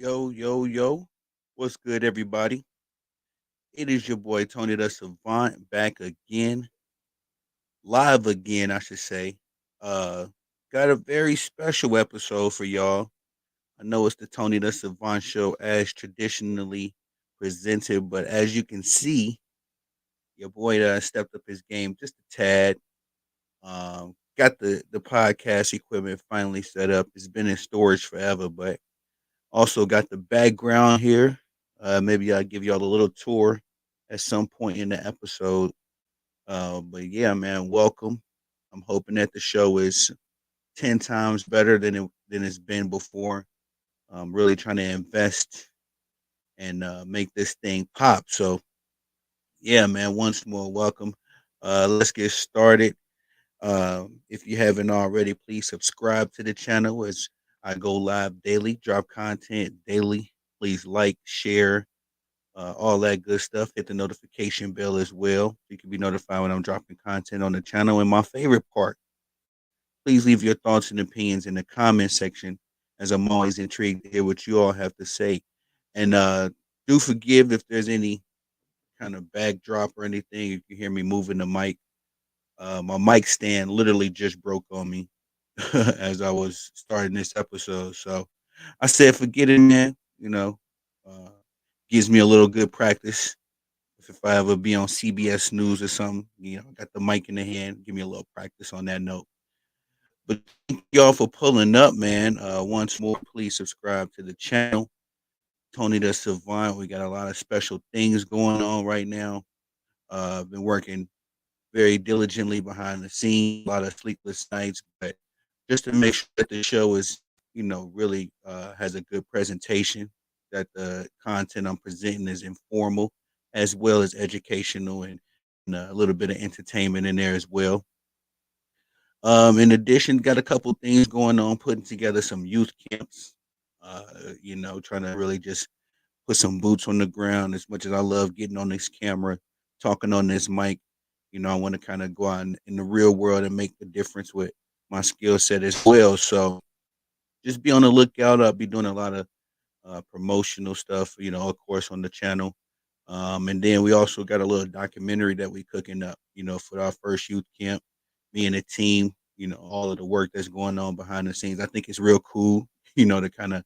Yo, yo, yo. What's good, everybody? It is your boy Tony the Savant back again, live again, I should say. Uh, got a very special episode for y'all. I know it's the Tony the Savant show as traditionally presented, but as you can see, your boy stepped up his game just a tad. Got the podcast equipment finally set up. It's been in storage forever, but also got the background here. Maybe I'll give y'all a little tour at some point in the episode. But yeah, man, welcome. I'm hoping that the show is 10 times better than it's been before. I'm really trying to invest and make this thing pop. So yeah, man, once more, welcome. Let's get started. If you haven't already, please subscribe to the channel as I go live daily, drop content daily. Please like, share, all that good stuff. Hit the notification bell as well. So you can be notified when I'm dropping content on the channel. And my favorite part, please leave your thoughts and opinions in the comment section, as I'm always intrigued to hear what you all have to say. And do forgive if there's any kind of backdrop or anything. You can hear me moving the mic. My mic stand literally just broke on me as I was starting this episode. So I said, forget it, man. Uh, gives me a little good practice. If I ever be on CBS News or something, got the mic in the hand, give me a little practice on that note. But thank y'all for pulling up, man. Once more, please subscribe to the channel. Tony the Savant. We got a lot of special things going on right now. I've been working very diligently behind the scenes, a lot of sleepless nights, but just to make sure that the show is, really has a good presentation, that the content I'm presenting is informal as well as educational and a little bit of entertainment in there as well. In addition, got a couple things going on, putting together some youth camps, trying to really just put some boots on the ground. As much as I love getting on this camera, talking on this mic, I want to kind of go out in the real world and make the difference with my skill set as well. So just be on the lookout. I'll be doing a lot of promotional stuff, of course, on the channel. And then we also got a little documentary that we cooking up, for our first youth camp. Me and the team, all of the work that's going on behind the scenes. I think it's real cool, to kind of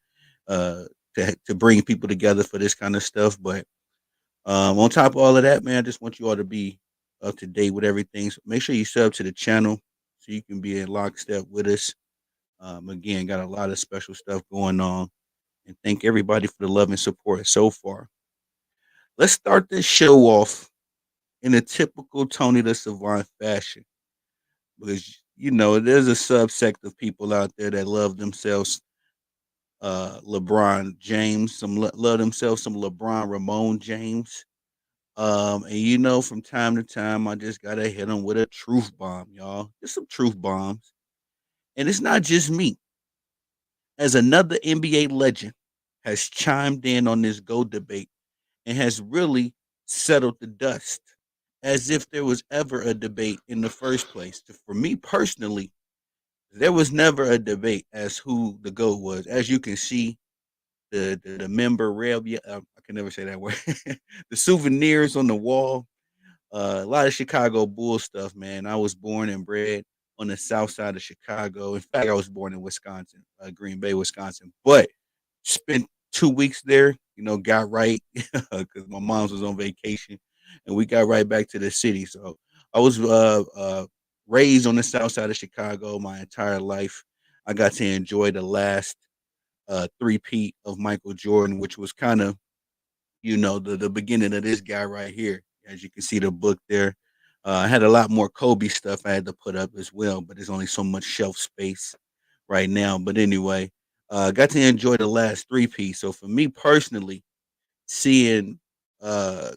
uh, to bring people together for this kind of stuff. But on top of all of that, man, I just want you all to be up to date with everything. So make sure you sub to the channel so you can be in lockstep with us. Again, got a lot of special stuff going on. And thank everybody for the love and support so far. Let's start this show off in a typical Tony the Savant fashion. Because, there's a subsect of people out there that love themselves LeBron James, love themselves some LeBron Ramon James. And from time to time, I just gotta hit them with a truth bomb, y'all. Just some truth bombs. And it's not just me. As another NBA legend has chimed in on this GO debate and has really settled the dust as if there was ever a debate in the first place. For me personally, there was never a debate as who the GOAT was. As you can see, the memorabilia, I can never say that word, the souvenirs on the wall, a lot of Chicago Bulls stuff, man. I was born and bred on the south side of Chicago. In fact, I was born in Wisconsin, Green Bay, Wisconsin, but spent 2 weeks there, got right because my mom was on vacation and we got right back to the city. So I was raised on the south side of Chicago my entire life. I got to enjoy the last three-peat of Michael Jordan, which was kind of, the beginning of this guy right here. As you can see the book there. I had a lot more Kobe stuff I had to put up as well, but there's only so much shelf space right now. But anyway, got to enjoy the last three-piece. So for me personally, seeing uh,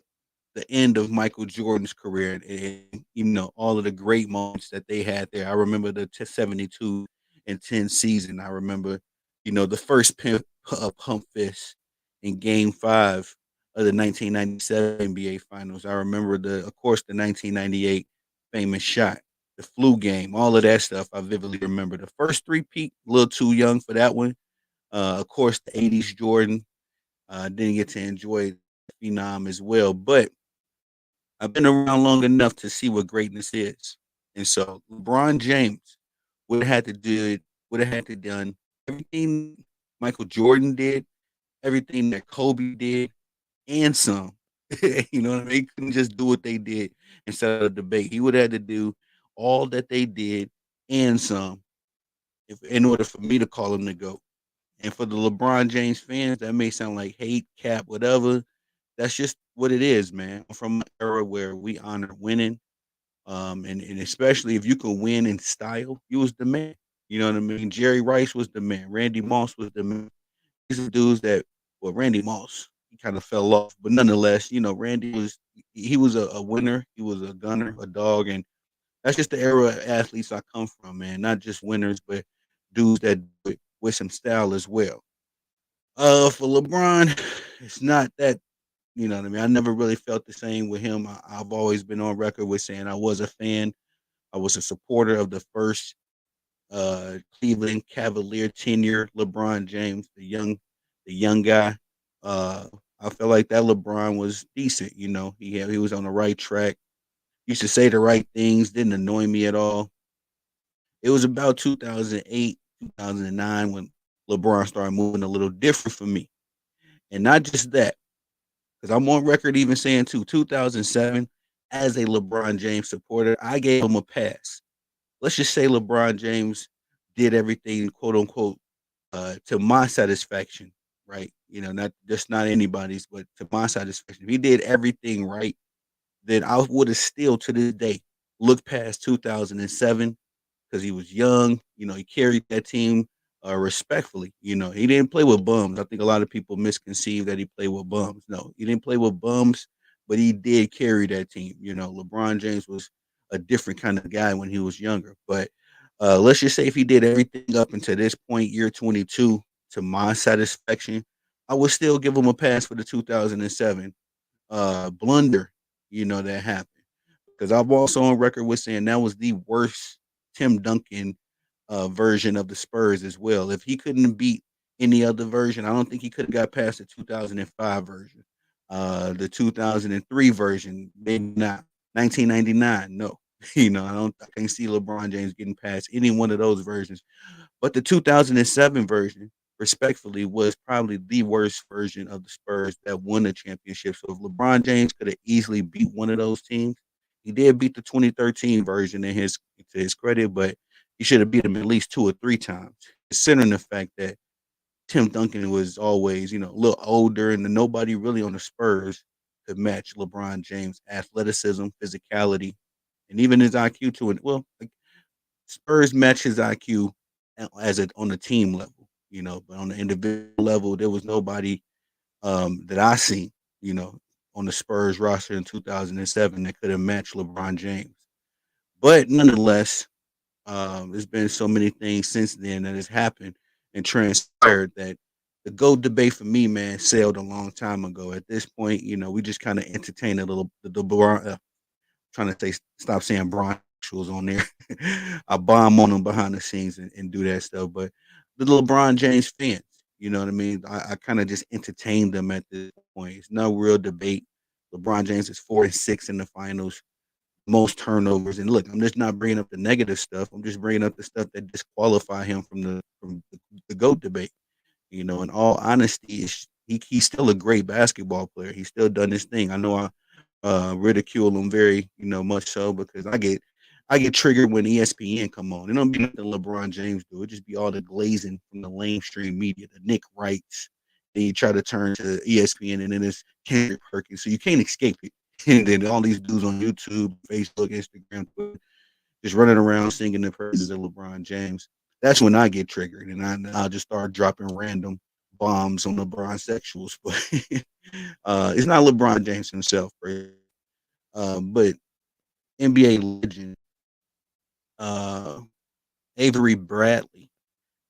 the end of Michael Jordan's career and all of the great moments that they had there. I remember the 72 and 10 season. I remember, the first pump fist in game 5 of the 1997 NBA finals. I remember of course the 1998 famous shot, the flu game, all of that stuff I vividly remember. The first three peak, a little too young for that one. Of course, the '80s Jordan. Didn't get to enjoy Phenom as well, but I've been around long enough to see what greatness is. And so LeBron James would have had to do it, would have had to done everything Michael Jordan did, everything that Kobe did, and some. You know what I mean? He couldn't just do what they did instead of debate. He would have had to do all that they did and some in order for me to call him the GOAT. And for the LeBron James fans, that may sound like hate, cap, whatever. That's just what it is, man. I'm from an era where we honor winning. And especially if you could win in style, you was the man. You know what I mean? Jerry Rice was the man. Randy Moss was the man. These are dudes that, well, Randy Moss, he kind of fell off, but nonetheless, Randy was he was a winner. He was a gunner, a dog, and that's just the era of athletes I come from, man. Not just winners, but dudes that do it with some style as well. For LeBron, it's not that. You know what I mean? I never really felt the same with him. I've always been on record with saying I was a fan. I was a supporter of the first Cleveland Cavalier tenure, LeBron James, the young guy. Uh, I felt like that LeBron was decent. He was on the right track. Used to say the right things. Didn't annoy me at all. It was about 2008, 2009 when LeBron started moving a little different for me, and not just that. Because I'm on record even saying too, 2007, as a LeBron James supporter, I gave him a pass. Let's just say LeBron James did everything, quote unquote, to my satisfaction, right? Not anybody's, but to my satisfaction. If he did everything right, then I would have still to this day looked past 2007 because he was young. He carried that team respectfully. He didn't play with bums. I think a lot of people misconceive that he played with bums. No, he didn't play with bums, but he did carry that team. LeBron James was a different kind of guy when he was younger. But let's just say if he did everything up until this point, year 22, to my satisfaction, I would still give him a pass for the 2007 blunder, that happened. Because I'm also on record with saying that was the worst Tim Duncan version of the Spurs as well. If he couldn't beat any other version, I don't think he could have got past the 2005 version. The 2003 version, maybe not. 1999, no. I can't see LeBron James getting past any one of those versions. But the 2007 version, respectfully, was probably the worst version of the Spurs that won the championship. So if LeBron James could have easily beat one of those teams, he did beat the 2013 version to his credit, but he should have beat him at least 2 or 3 times, considering the fact that Tim Duncan was always, a little older, and nobody really on the Spurs could match LeBron James' athleticism, physicality, and even his IQ to it. Well, like, Spurs match his IQ as on the team level, but on the individual level, there was nobody that I seen, you know, on the Spurs roster in 2007 that could have matched LeBron James. But nonetheless, there's been so many things since then that has happened and transpired that the GOAT debate for me, man, sailed a long time ago. At this point, we just kind of entertain a little the LeBron, trying to say stop saying Bron was on there. I bomb on them behind the scenes and do that stuff. But the LeBron James fans, you know what I mean? I kind of just entertain them at this point. It's no real debate. LeBron James is 4-6 in the finals, most turnovers. And look, I'm just not bringing up the negative stuff. I'm just bringing up the stuff that disqualify him from the GOAT debate. In all honesty, he's still a great basketball player. He's still done his thing. I know I ridicule him very, much so because I get triggered when ESPN come on. It don't be nothing LeBron James do. It just be all the glazing from the mainstream media, the Nick Wrights. Then you try to turn to ESPN, and then it's Kendrick Perkins, so you can't escape it. And then all these dudes on YouTube, Facebook, Instagram, Twitter, just running around singing the praises of LeBron James. That's when I get triggered, and I'll just start dropping random bombs on LeBron sexuals. But it's not LeBron James himself, right? But NBA legend uh, Avery Bradley.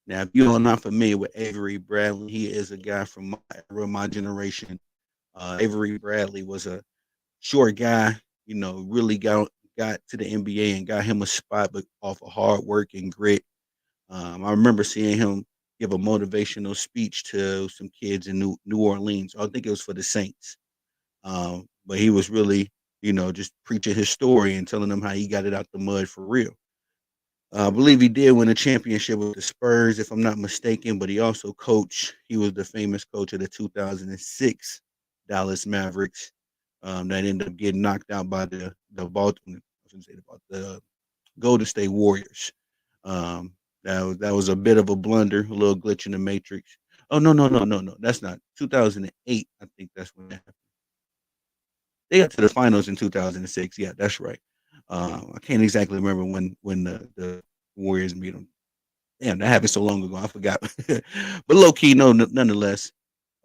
Now, if you are not familiar with Avery Bradley, he is a guy from my era, my generation. Avery Bradley was a short guy, really got to the NBA and got him a spot, but off of hard work and grit. I remember seeing him give a motivational speech to some kids in New Orleans. I think it was for the Saints. But he was really, just preaching his story and telling them how he got it out the mud for real. I believe he did win a championship with the Spurs, if I'm not mistaken, but he also coached. He was the famous coach of the 2006 Dallas Mavericks that ended up getting knocked out by the Baltimore, I shouldn't say about the Golden State Warriors. Um, that was a bit of a blunder, a little glitch in the matrix. Oh no, no, no, no, no, that's not 2008. I think that's when that happened. They got to the finals in 2006. Yeah, that's right. I can't exactly remember when the Warriors beat them. Damn, that happened so long ago. I forgot. But low key, no, nonetheless,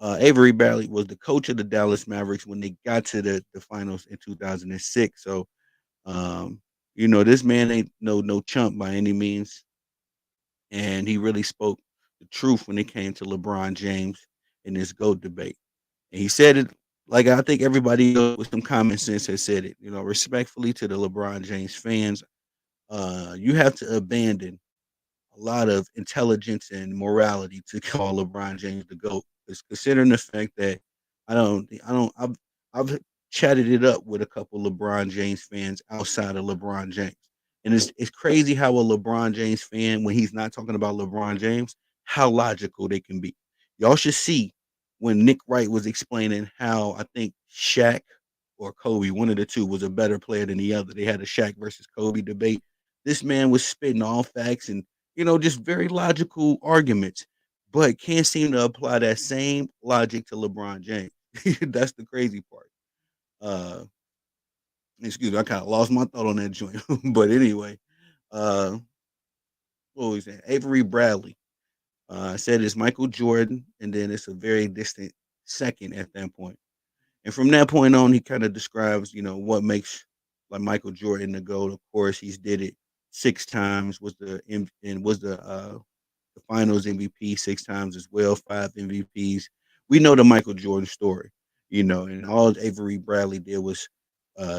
Avery Bradley was the coach of the Dallas Mavericks when they got to the finals in 2006. So, um, this man ain't no chump by any means, and he really spoke the truth when it came to LeBron James in this GOAT debate. And he said it like I think everybody with some common sense has said it. Respectfully to the LeBron James fans, you have to abandon a lot of intelligence and morality to call LeBron James the GOAT. Because considering the fact that I've chatted it up with a couple LeBron James fans outside of LeBron James. And it's crazy how a LeBron James fan, when he's not talking about LeBron James, how logical they can be. Y'all should see when Nick Wright was explaining how I think Shaq or Kobe, one of the two, was a better player than the other. They had a Shaq versus Kobe debate. This man was spitting all facts and just very logical arguments, but can't seem to apply that same logic to LeBron James. That's the crazy part. Uh, Excuse me, I kind of lost my thought on that joint. But anyway, uh, what was that? Avery Bradley said it's Michael Jordan, and then it's a very distant second at that point. And from that point on, he kind of describes, what makes like Michael Jordan the GOAT. Of course, he's did it 6 times. Was the Finals MVP 6 times as well, 5 MVPs. We know the Michael Jordan story, and all Avery Bradley did was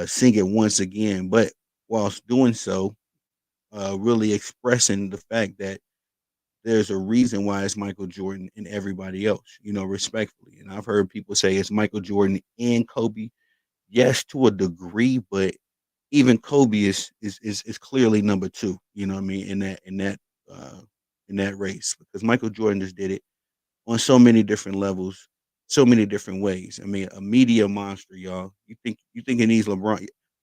sing it once again, but whilst doing so, really expressing the fact that there's a reason why it's Michael Jordan and everybody else, respectfully. And I've heard people say it's Michael Jordan and Kobe. Yes, to a degree, but even Kobe is clearly number two. You know what I mean uh, in that race because Michael Jordan just did it on so many different levels, so many different ways. I mean, a media monster, y'all. You think it needs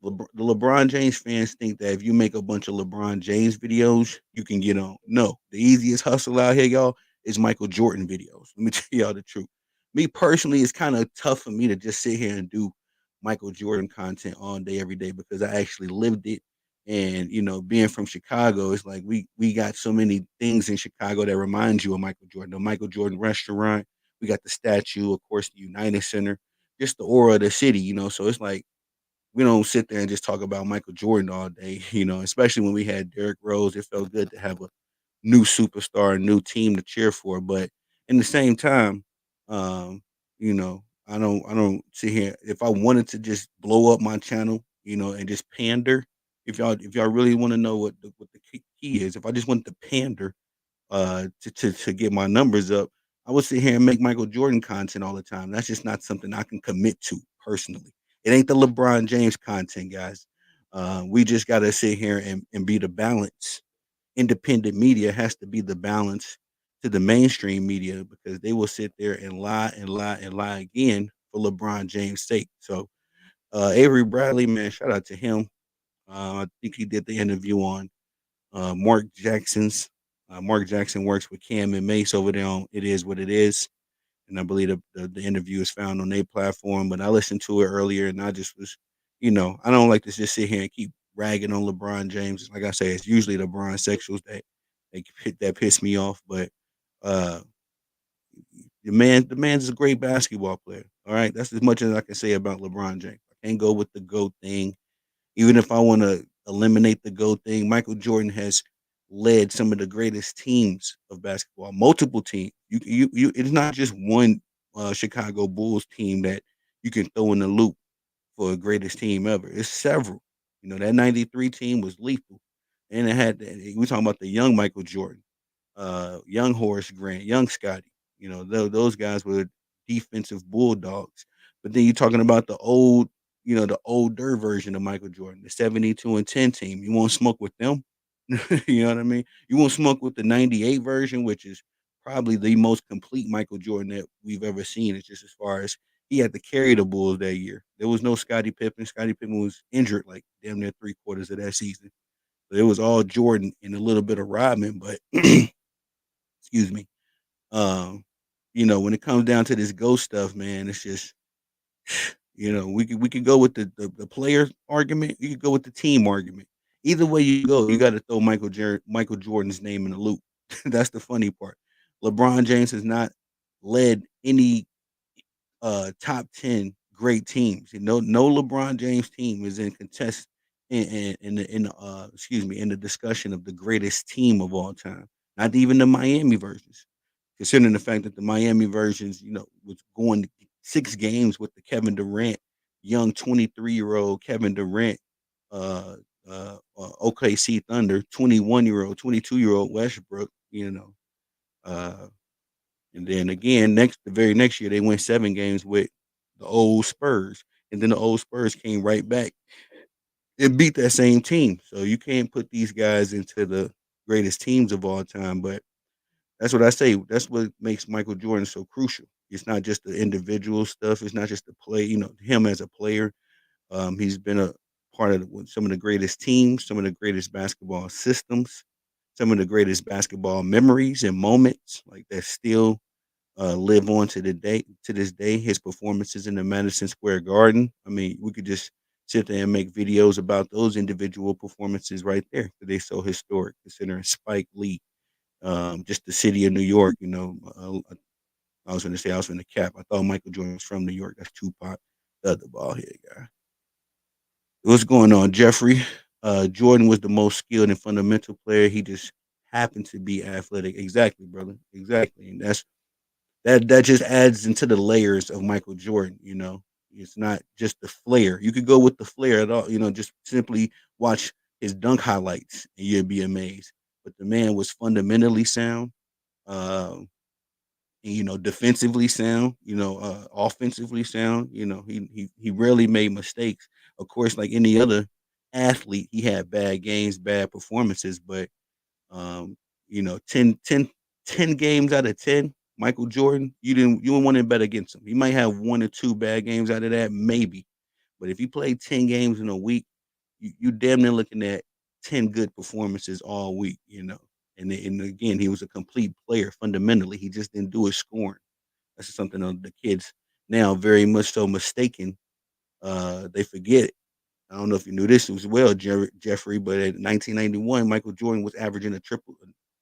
the LeBron James fans think that if you make a bunch of LeBron James videos, you can get on. No, the easiest hustle out here, y'all, is Michael Jordan videos. Let me tell y'all the truth. Me personally, it's kind of tough for me to just sit here and do Michael Jordan content all day, every day because I actually lived it. And being from Chicago, it's like we got so many things in Chicago that remind you of Michael Jordan. The Michael Jordan restaurant, we got the statue, of course, the United Center, just the aura of the city. So it's like we don't sit there and just talk about Michael Jordan all day, especially when we had Derrick Rose. It felt good to have a new superstar, a new team to cheer for. But in the same time, um, I don't sit here. If I wanted to just blow up my channel, and just pander, if y'all really want to know what the key is, if I just want to pander, to get my numbers up, I would sit here and make Michael Jordan content all the time. That's just not something I can commit to personally. It ain't the LeBron James content, guys. We just gotta sit here and be the balance. Independent media has to be the balance to the mainstream media because they will sit there and lie and lie and lie again for LeBron James' sake. So Avery Bradley, man, shout out to him. I think he did the interview on Mark Jackson's. Mark Jackson works with Cam and Mace over there on It Is What It Is. And I believe the interview is found on their platform. But I listened to it earlier and I just was, I don't like to just sit here and keep ragging on LeBron James. Like I say, it's usually the LeBron sexuals that piss me off. But uh, the man's a great basketball player. All right. That's as much as I can say about LeBron James. I can't go with the GOAT thing. Even if I want to eliminate the GOAT thing, Michael Jordan has led some of the greatest teams of basketball, multiple teams. It's not just one Chicago Bulls team that you can throw in the loop for a greatest team ever. It's several. That '93 team was lethal, and it had we talking about the young Michael Jordan. young Horace Grant, young Scotty. Those guys were defensive bulldogs. But then you're talking about the older version of Michael Jordan, the 72-10 team. You won't smoke with them. You know what I mean? You won't smoke with the 98 version, which is probably the most complete Michael Jordan that we've ever seen. It's just as far as he had to carry the Bulls that year. There was no Scottie Pippen. Scottie Pippen was injured like damn near three-quarters of that season. So it was all Jordan and a little bit of Rodman, but excuse me. Um, when it comes down to this ghost stuff, man, it's just we could go with the player argument. You could go with the team argument. Either way you go, you got to throw Michael Jordan's name in the loop. That's the funny part. LeBron James has not led any top 10 great teams. No LeBron James team is in contest in the discussion of the greatest team of all time. Not even the Miami versions. Considering the fact that the Miami versions, was going 6 games with the Kevin Durant, young 23-year-old Kevin Durant, uh, OKC Thunder, 21-year-old, 22-year-old Westbrook, uh, and then again, the very next year, they went 7 games with the old Spurs, and then the old Spurs came right back and beat that same team. So you can't put these guys into the greatest teams of all time. But that's what I say. That's what makes Michael Jordan so crucial. It's not just the individual stuff. It's not just the play. Him as a player. He's been a part of some of the greatest teams, some of the greatest basketball systems, some of the greatest basketball memories and moments like that still live on to this day. His performances in the Madison Square Garden. I mean, we could just sit there and make videos about those individual performances right there. They're so historic, considering Spike Lee, just the city of New York. I was going to say I was from the cap. I thought Michael Jordan was from New York. That's Tupac, the other ball head guy. What's going on, Jeffrey? Jordan was the most skilled and fundamental player. He just happened to be athletic. Exactly, brother. Exactly, and that just adds into the layers of Michael Jordan. It's not just the flair. You could go with the flair at all. Just simply watch his dunk highlights and you'd be amazed. But the man was fundamentally sound. Um, defensively sound, offensively sound. He rarely made mistakes. Of course, like any other athlete, he had bad games, bad performances, but 10 games out of 10, Michael Jordan, you didn't want to bet against him. He might have 1 or 2 bad games out of that, maybe. But if he played 10 games in a week, you damn near looking at 10 good performances all week. And again, he was a complete player fundamentally. He just didn't do his scoring. That's something that the kids now very much so mistaken. They forget it. I don't know if you knew this as well, Jeffrey, but in 1991, Michael Jordan was averaging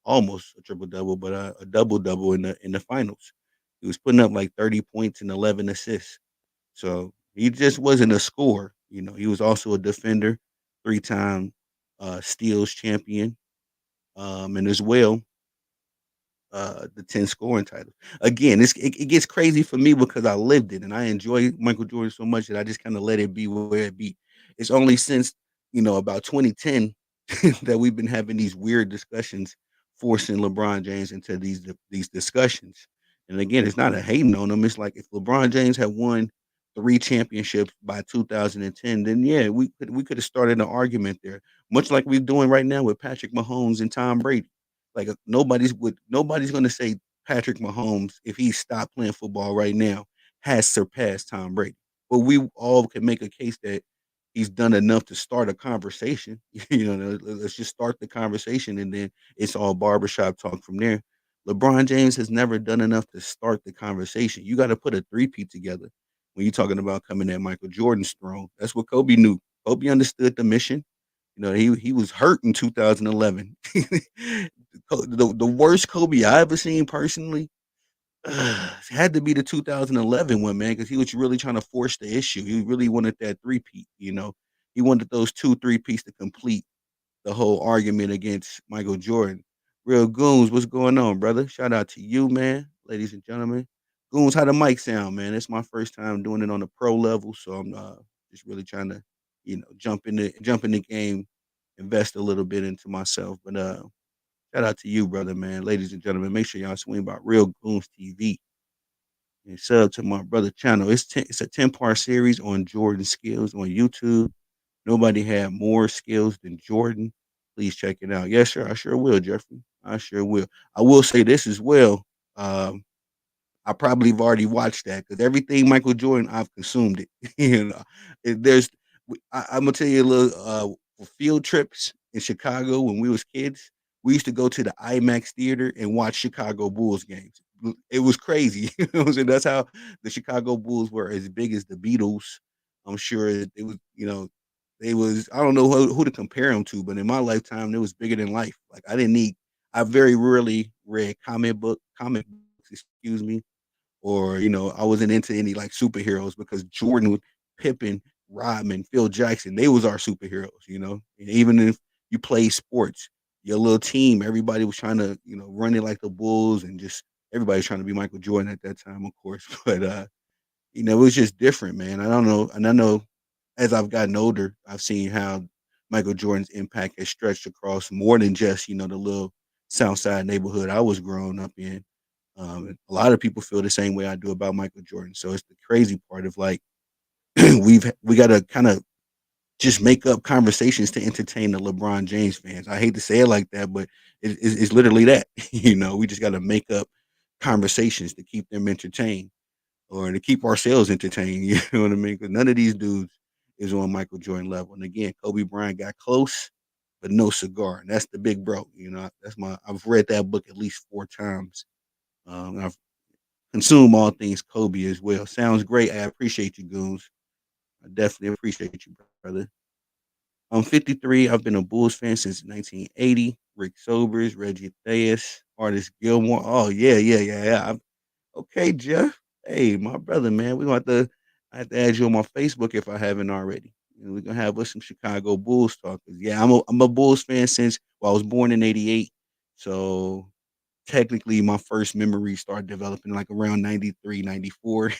almost a triple double, but a double double in the finals. He was putting up like 30 points and 11 assists. So he just wasn't a scorer. He was also a defender, 3-time steals champion, and as well the 10 scoring titles. Again, it gets crazy for me because I lived it and I enjoy Michael Jordan so much that I just kind of let it be where it be. It's only since, about 2010 that we've been having these weird discussions forcing LeBron James into these discussions. And again, it's not a hating on him. It's like if LeBron James had won 3 championships by 2010, then yeah, we could have started an argument there, much like we're doing right now with Patrick Mahomes and Tom Brady. Like nobody's going to say Patrick Mahomes, if he stopped playing football right now, has surpassed Tom Brady. But we all can make a case that he's done enough to start a conversation. Let's just start the conversation, and then it's all barbershop talk from there. LeBron James has never done enough to start the conversation. You got to put a three-peat together when you're talking about coming at Michael Jordan's throne. That's what Kobe knew. Kobe understood the mission. He was hurt in 2011. The worst Kobe I ever seen personally had to be the 2011 one, man, because he was really trying to force the issue. He really wanted that three-peat. He wanted those 2 3-peats to complete the whole argument against Michael Jordan. Real Goons, what's going on, brother? Shout out to you, man, ladies and gentlemen. Goons, how the mic sound, man? It's my first time doing it on the pro level, so I'm just really trying to, jump in the game, invest a little bit into myself. But Shout out to you, brother, man. Ladies and gentlemen, make sure y'all swing by Real Goons TV and sub to my brother channel. It's a 10-part series on Jordan skills on YouTube. Nobody had more skills than Jordan. Please check it out. Yes, sir. I sure will, Jeffrey. I sure will. I will say this as well. Um, I probably have already watched that because everything Michael Jordan, I've consumed it. There's, I'm gonna tell you a little. For field trips in Chicago when we was kids, we used to go to the IMAX theater and watch Chicago Bulls games. It was crazy. You know what I'm saying? That's how the Chicago Bulls were as big as the Beatles. I'm sure it was. They was. I don't know who to compare them to, but in my lifetime, it was bigger than life. Like I didn't need. I very rarely read comic books. Excuse me, or I wasn't into any like superheroes because Jordan, Pippen, Rodman, Phil Jackson, they was our superheroes. And even if you play sports, your little team, everybody was trying to run it like the Bulls, and just everybody's trying to be Michael Jordan at that time, of course. But it was just different, man. I don't know, and I know as I've gotten older, I've seen how Michael Jordan's impact has stretched across more than just the little South Side neighborhood I was growing up in. A lot of people feel the same way I do about Michael Jordan. So it's the crazy part of like we got to kind of just make up conversations to entertain the LeBron James fans. I hate to say it like that, but it's literally that. We just got to make up conversations to keep them entertained or to keep ourselves entertained. You know what I mean? Because none of these dudes is on Michael Jordan level. And again, Kobe Bryant got close, but no cigar. And that's the big bro. I've read that book at least 4 times. I've consume all things Kobe as well. Sounds great. I appreciate you, Goons. I definitely appreciate you, brother. I'm 53. I've been a Bulls fan since 1980. Rick Sobers, Reggie Theus, Artist Gilmore. Oh, yeah, yeah, yeah, yeah. Okay, Jeff. Hey, my brother, man. I have to add you on my Facebook if I haven't already. We're gonna have us some Chicago Bulls talk. Yeah, I'm a Bulls fan since I was born in '88. So technically my first memories started developing like around 93, 94.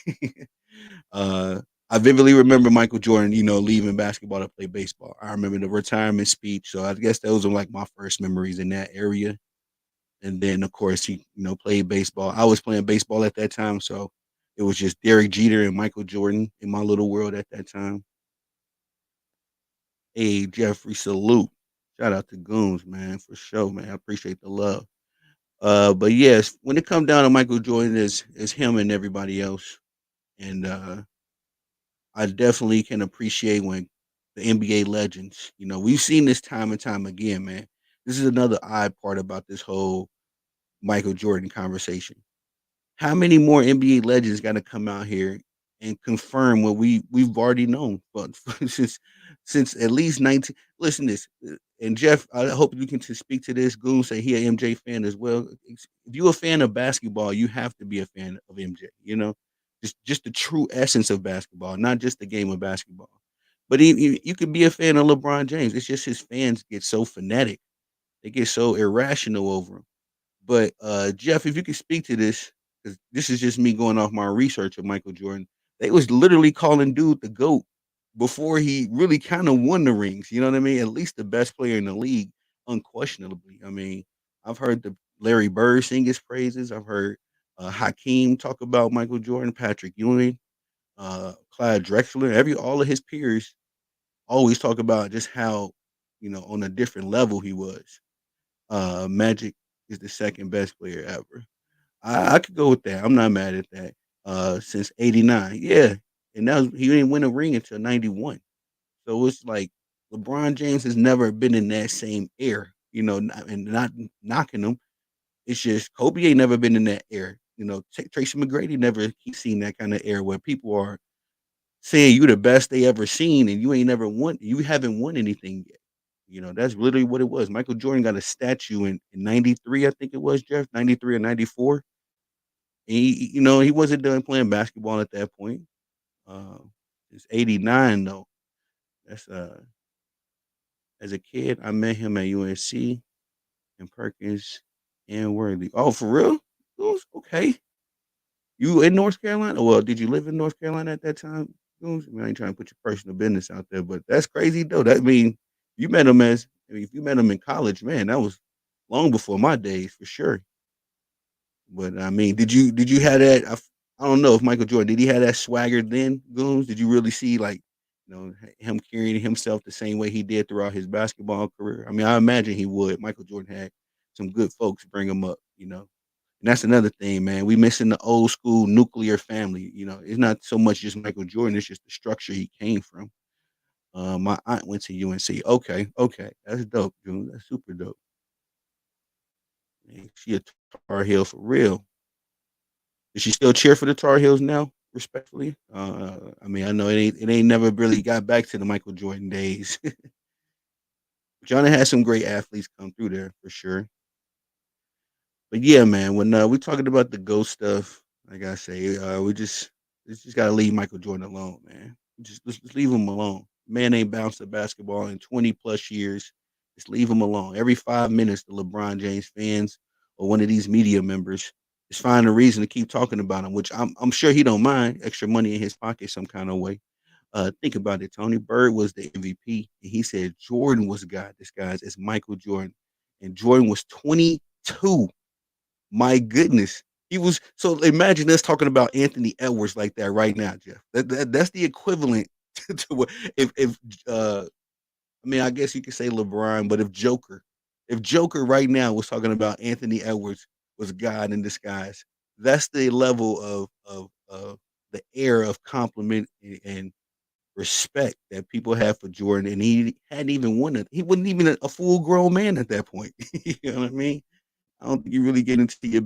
uh, I vividly remember Michael Jordan, leaving basketball to play baseball. I remember the retirement speech. So I guess those are like my first memories in that area. And then of course he, played baseball. I was playing baseball at that time. So it was just Derek Jeter and Michael Jordan in my little world at that time. Hey, Jeffrey, salute. Shout out to Goons, man, for sure, man. I appreciate the love. But yes, when it comes down to Michael Jordan, is him and everybody else, and I definitely can appreciate when the NBA legends. We've seen this time and time again, man. This is another odd part about this whole Michael Jordan conversation. How many more NBA legends got to come out here and confirm what we've already known, but since at least 19. Listen, this and Jeff, I hope you can to speak to this. Goon say he an MJ fan as well. If you're a fan of basketball, you have to be a fan of MJ. Just the true essence of basketball, not just the game of basketball. But you could be a fan of LeBron James. It's just his fans get so fanatic, they get so irrational over him. But Jeff, if you could speak to this, because this is just me going off my research of Michael Jordan. They was literally calling dude the GOAT before he really kind of won the rings. You know what I mean? At least the best player in the league, unquestionably. I mean, I've heard the Larry Bird sing his praises. I've heard Hakeem talk about Michael Jordan, Patrick Ewing, Clyde Drexler, all of his peers always talk about just how on a different level he was. Magic is the second best player ever. I could go with that. I'm not mad at that. Since '89, yeah, and that was, he didn't win a ring until '91. So it's like LeBron James has never been in that same air, and not knocking him. It's just Kobe ain't never been in that air. Tracy McGrady never he's seen that kind of air where people are saying you the best they ever seen, and you haven't won anything yet. That's literally what it was. Michael Jordan got a statue in '93, I think it was, Jeff, '93 or '94. And he wasn't done playing basketball at that point. Uh, it's '89 though. That's as a kid, I met him at UNC and Perkins and Worthy. Oh, for real? Okay. You in North Carolina? Well, did you live in North Carolina at that time? I ain't trying to put your personal business out there, but that's crazy though. That mean you met him if you met him in college, man, that was. long before my days for sure. But I mean, did you have that? I don't know if Michael Jordan did he have that swagger then, Goons? Did you really see like him carrying himself the same way he did throughout his basketball career? I mean, I imagine he would. Michael Jordan had some good folks bring him up, And that's another thing, man. We missing the old school nuclear family. It's not so much just Michael Jordan; it's just the structure he came from. My aunt went to UNC. Okay, okay, that's dope, dude. That's super dope. Man, she a Tar Heel for real. Does she still cheer for the Tar Heels now? Respectfully, I mean, I know it ain't never really got back to the Michael Jordan days. Johnny had some great athletes come through there for sure. But yeah, man, when we talking about the ghost stuff, like I say, we just gotta leave Michael Jordan alone, man. Just leave him alone. Man ain't bounced a basketball in 20 plus years. Just leave him alone. Every 5 minutes, the LeBron James fans or one of these media members is finding a reason to keep talking about him, which I'm sure he don't mind extra money in his pocket some kind of way. Think about it. Tony Bird was the MVP, and he said Jordan was God disguised as Michael Jordan, and Jordan was 22. My goodness. He was so imagine us talking about Anthony Edwards like that right now, Jeff. That's the equivalent to what if I mean I guess you could say LeBron, but if Joker right now was talking about Anthony Edwards was God in disguise, that's the level of the air of compliment and respect that people have for Jordan, and he hadn't even won it. He wasn't even a full grown man at that point. You know what I mean? I don't think you really get into your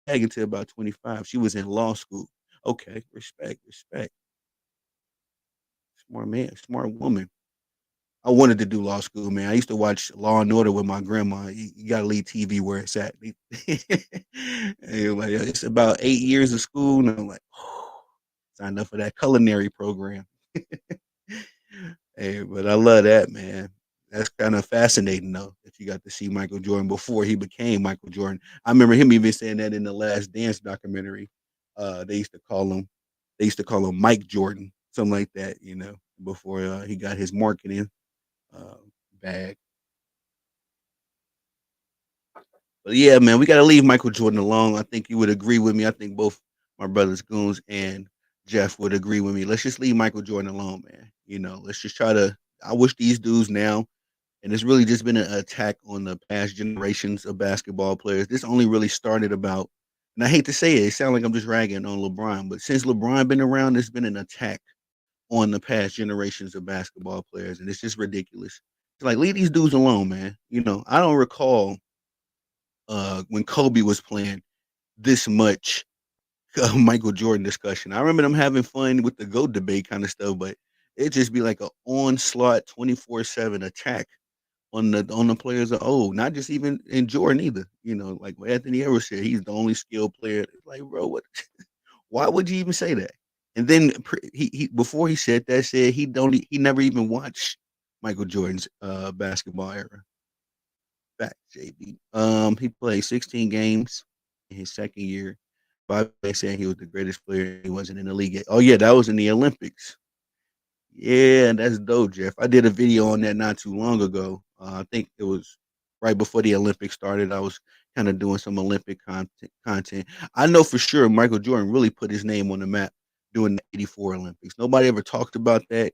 bag until about 25. She was in law school. Okay, respect, respect. Smart man, smart woman. I wanted to do law school, man. I used to watch Law and Order with my grandma. You gotta leave TV where it's at. And like, it's about 8 years of school, and I'm like, oh, signed up for that culinary program. Hey, but I love that, man. That's kind of fascinating, though, that you got to see Michael Jordan before he became Michael Jordan. I remember him even saying that in the Last Dance documentary. They used to call him, they used to call him Mike Jordan, something like that, before he got his marketing uh, bag. But yeah, man, we got to leave Michael Jordan alone. I think you would agree with me. I think both my brothers Goons and Jeff would agree with me. Let's just leave Michael Jordan alone, man. Let's just try to. I wish these dudes now and it's really just been an attack on the past generations of basketball players. This only really started about, and I hate to say it, it sounds like I'm just ragging on LeBron, but since LeBron been around, there's been an attack on the past generations of basketball players, and it's just ridiculous. It's like leave these dudes alone, man. I don't recall when Kobe was playing this much Michael Jordan discussion. I remember them having fun with the GOAT debate kind of stuff, but it just be like an onslaught 24/7 attack on the players of old, not just even in Jordan either. Like what Anthony Edwards said, he's the only skilled player. It's like, bro, what? Why would you even say that? And then he before he said that said he never even watched Michael Jordan's basketball era. Back JB. He played 16 games in his second year. Bobby saying he was the greatest player. He wasn't in the league yet. Oh yeah, that was in the Olympics. Yeah, that's dope, Jeff. I did a video on that not too long ago. I think it was right before the Olympics started. I was kind of doing some Olympic content. I know for sure Michael Jordan really put his name on the map during the '84 Olympics. Nobody ever talked about that,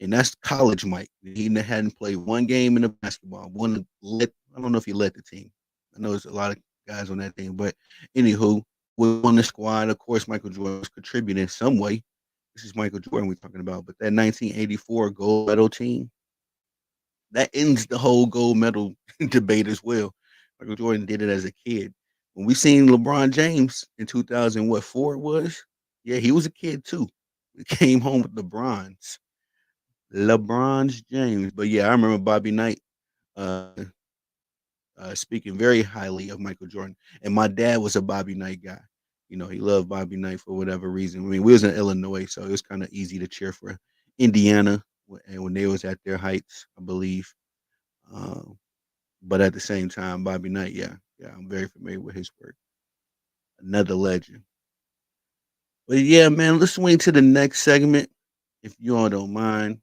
and that's college Mike. He hadn't played one game in the basketball. I don't know if he led the team. I know there's a lot of guys on that team, but anywho, we on the squad. Of course, Michael Jordan was contributing in some way. This is Michael Jordan we're talking about, but that 1984 gold medal team that ends the whole gold medal debate as well. Michael Jordan did it as a kid. When we seen LeBron James in 2000, what four it was? Yeah, he was a kid too. He came home with the bronze, LeBron's James. But yeah, I remember Bobby Knight uh, speaking very highly of Michael Jordan, and my dad was a Bobby Knight guy. He loved Bobby Knight for whatever reason. I mean, we was in Illinois, so it was kind of easy to cheer for Indiana, and when they was at their heights, I believe. Um, but at the same time, Bobby Knight, yeah, I'm very familiar with his work. Another legend. But yeah, man, let's swing to the next segment, if you all don't mind.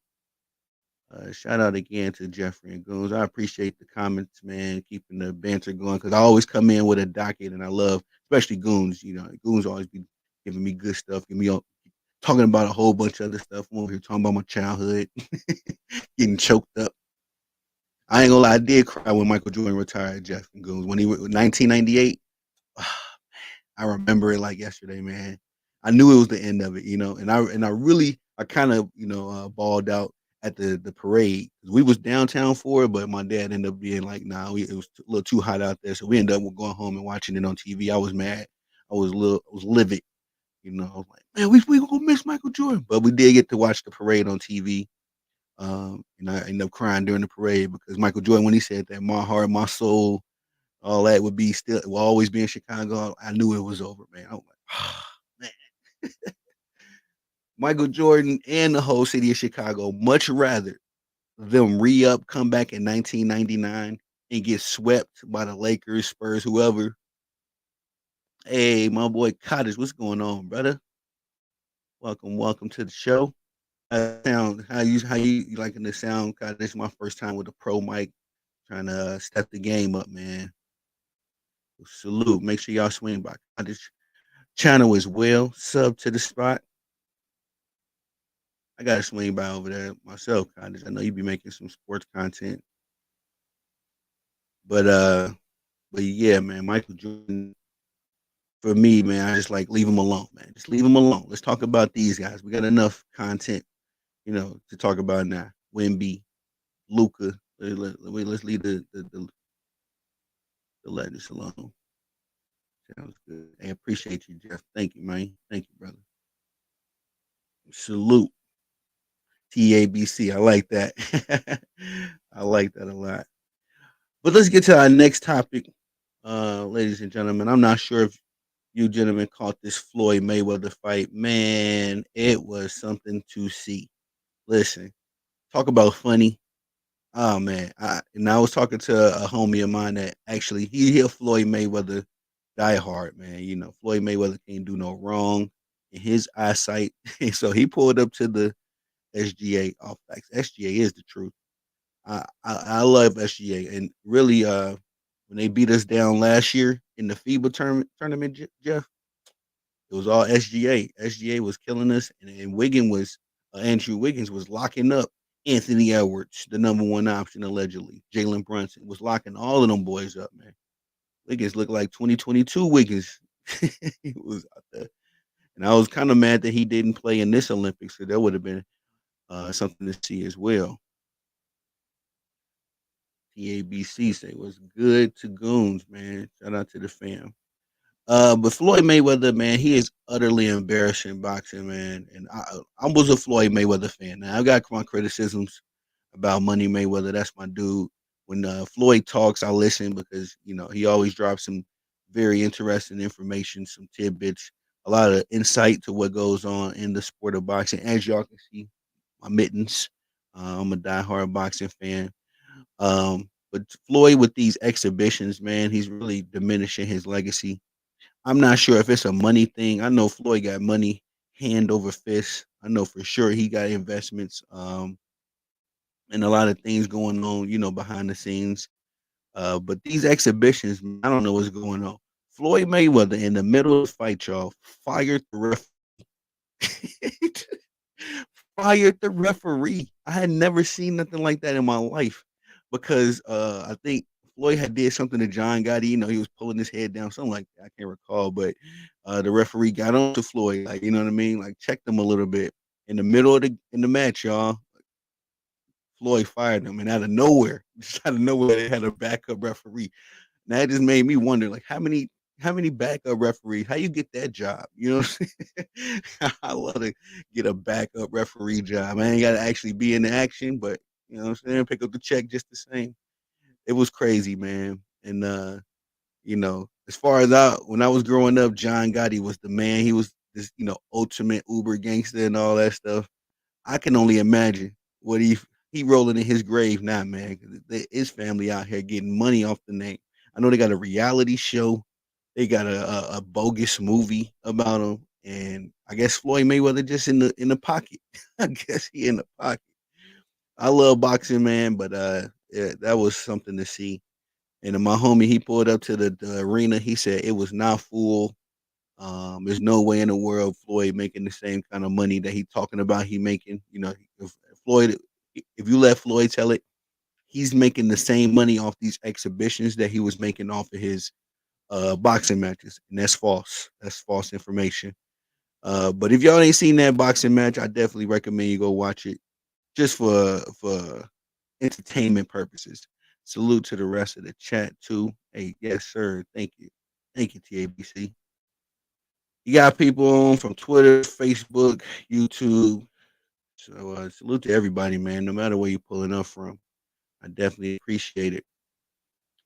Shout out again to Jeffrey and Goons. I appreciate the comments, man, keeping the banter going because I always come in with a docket, and I love, especially Goons. Goons always be giving me good stuff, talking about a whole bunch of other stuff. I'm over here talking about my childhood, getting choked up. I ain't gonna lie, I did cry when Michael Jordan retired, Jeff and Goons, when he was 1998. I remember it like yesterday, man. I knew it was the end of it, and I really, I kind of, balled out at the parade because we was downtown for it, but my dad ended up being like, "Nah, it was a little too hot out there," so we ended up going home and watching it on TV. I was mad. I was livid. I was like, "Man, we gonna miss Michael Jordan," but we did get to watch the parade on TV. And I ended up crying during the parade because Michael Jordan, when he said that, "My heart, my soul, all that will always be in Chicago," I knew it was over, man. I was like, oh, man. Michael Jordan and the whole city of Chicago much rather them re-up, come back in 1999 and get swept by the Lakers, Spurs, whoever. Hey, my boy Cottage, what's going on, brother? Welcome to the show. Sound how you liking the sound? Cottage, this is my first time with a pro mic, trying to step the game up, man. Salute. Make sure y'all swing by Cottage channel as well. Sub to the spot. I gotta swing by over there myself, Cottage. I know you be making some sports content, but but yeah, man, Michael Jordan. For me, man, I just like leave him alone, man. Just leave him alone. Let's talk about these guys. We got enough content, to talk about now. Wimby, Luca. Let's leave the legends alone. Sounds good. I appreciate you, Jeff. Thank you, man. Thank you, brother. Salute. TABC. I like that. I like that a lot. But let's get to our next topic, ladies and gentlemen. I'm not sure if you gentlemen caught this Floyd Mayweather fight. Man, it was something to see. Listen, talk about funny. Oh man, I was talking to a homie of mine that actually he a Floyd Mayweather diehard, man. Floyd Mayweather can't do no wrong in his eyesight. So he pulled up to the SGA off facts. SGA is the truth. I love SGA, and really, when they beat us down last year in the FIBA tournament, Jeff, it was all SGA. SGA was killing us, and Andrew Wiggins was locking up Anthony Edwards, the number one option allegedly. Jalen Brunson was locking all of them boys up, man. Wiggins looked like 2022 Wiggins. He was out there, and I was kind of mad that he didn't play in this Olympics, so that would have been something to see as well. TABC say was good to Goons, man. Shout out to the fam. But Floyd Mayweather, man, he is utterly embarrassing boxing, man. And I was a Floyd Mayweather fan. Now I got my criticisms about Money Mayweather. That's my dude. When Floyd talks, I listen because he always drops some very interesting information, some tidbits, a lot of insight to what goes on in the sport of boxing. As y'all can see, my mittens. I'm a diehard boxing fan. But Floyd with these exhibitions, man, he's really diminishing his legacy. I'm not sure if it's a money thing. I know Floyd got money hand over fist. I know for sure he got investments, and a lot of things going on, behind the scenes. But these exhibitions, I don't know what's going on. Floyd Mayweather in the middle of the fight, y'all, fired the ref. Fired the referee. I had never seen nothing like that in my life because I think Floyd had did something to John Gotti. He was pulling his head down, something like that. I can't recall, but the referee got on to Floyd, like, you know what I mean, like checked him a little bit in the middle of the match, y'all. Floyd fired him, and out of nowhere, just out of nowhere, they had a backup referee. Now that just made me wonder, like, how many backup referees? How you get that job? You know what I'm saying? I love to get a backup referee job. I ain't got to actually be in the action, but you know what I'm saying? Pick up the check just the same. It was crazy, man. And as far as when I was growing up, John Gotti was the man. He was this, ultimate Uber gangster and all that stuff. I can only imagine what he rolling in his grave now, man. His family out here getting money off the name. I know they got a reality show. They got a bogus movie about him, and I guess Floyd Mayweather just in the pocket. I guess he in the pocket. I love boxing, man, but yeah, that was something to see. And then my homie, he pulled up to the arena. He said it was not full. There's no way in the world Floyd making the same kind of money that he talking about he making. You know, if Floyd, if you let Floyd tell it, he's making the same money off these exhibitions that he was making off of his boxing matches, and that's false. That's false information. But if y'all ain't seen that boxing match, I definitely recommend you go watch it just for entertainment purposes. Salute to the rest of the chat too. Hey, yes, sir. Thank you, TABC. You got people on from Twitter, Facebook, YouTube. So salute to everybody, man. No matter where you're pulling up from, I definitely appreciate it.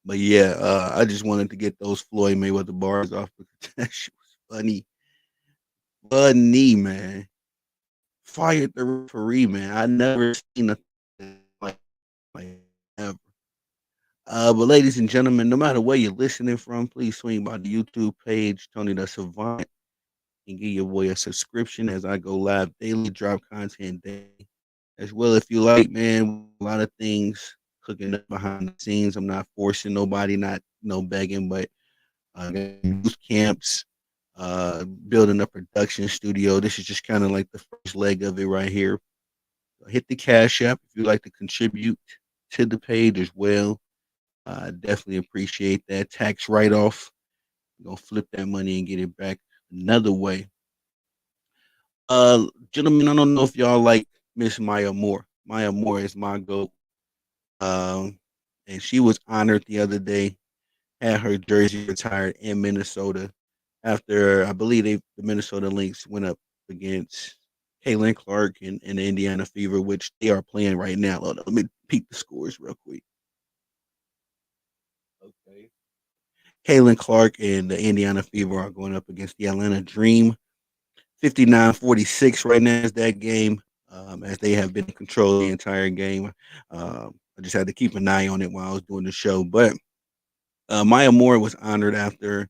But yeah, I just wanted to get those Floyd Mayweather bars off because that shit was funny, funny, man. Fired the referee, man. I never seen a like like ever. But ladies and gentlemen, no matter where you're listening from, please swing by the YouTube page, Tony the Savant, and give your boy a subscription as I go live daily, drop content daily. As well, if you like, man, a lot of things cooking up behind the scenes. I'm not forcing nobody, not no begging, but youth camps, building a production studio. This is just kind of like the first leg of it right here. Hit the Cash App if you'd like to contribute to the page as well. I definitely appreciate that. Tax write off. You're gonna flip that money and get it back another way. Gentlemen, I don't know if y'all like Miss Maya Moore. Maya Moore is my goat. Um, and she was honored the other day, had her jersey retired in Minnesota after I believe the Minnesota Lynx went up against Kaylin Clark and the Indiana Fever, which they are playing right now. Hold on, let me peek the scores real quick. Okay. Kaylin Clark and the Indiana Fever are going up against the Atlanta Dream. 59-46 right now is that game, as they have been in control the entire game. I just had to keep an eye on it while I was doing the show. But Maya Moore was honored after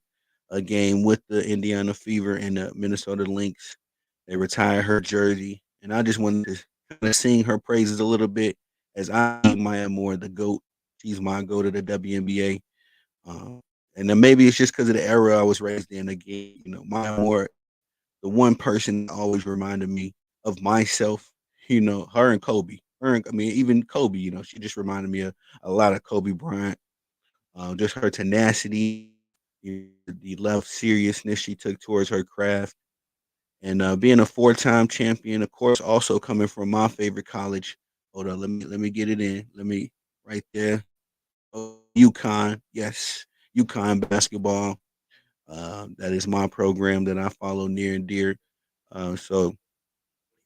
a game with the Indiana Fever and the Minnesota Lynx. They retired her jersey, and I just wanted to kind of sing her praises a little bit as I see Maya Moore the GOAT. She's my GOAT of the WNBA. Um, and then maybe it's just because of the era I was raised in. Again, Maya Moore, the one person that always reminded me of myself. Her and Kobe. I mean, even Kobe. She just reminded me of a lot of Kobe Bryant. Just her tenacity, the level of seriousness she took towards her craft, and being a four-time champion, of course, also coming from my favorite college. Hold on, let me get it in. Let me right there. Oh, UConn, yes, UConn basketball. That is my program that I follow near and dear. So,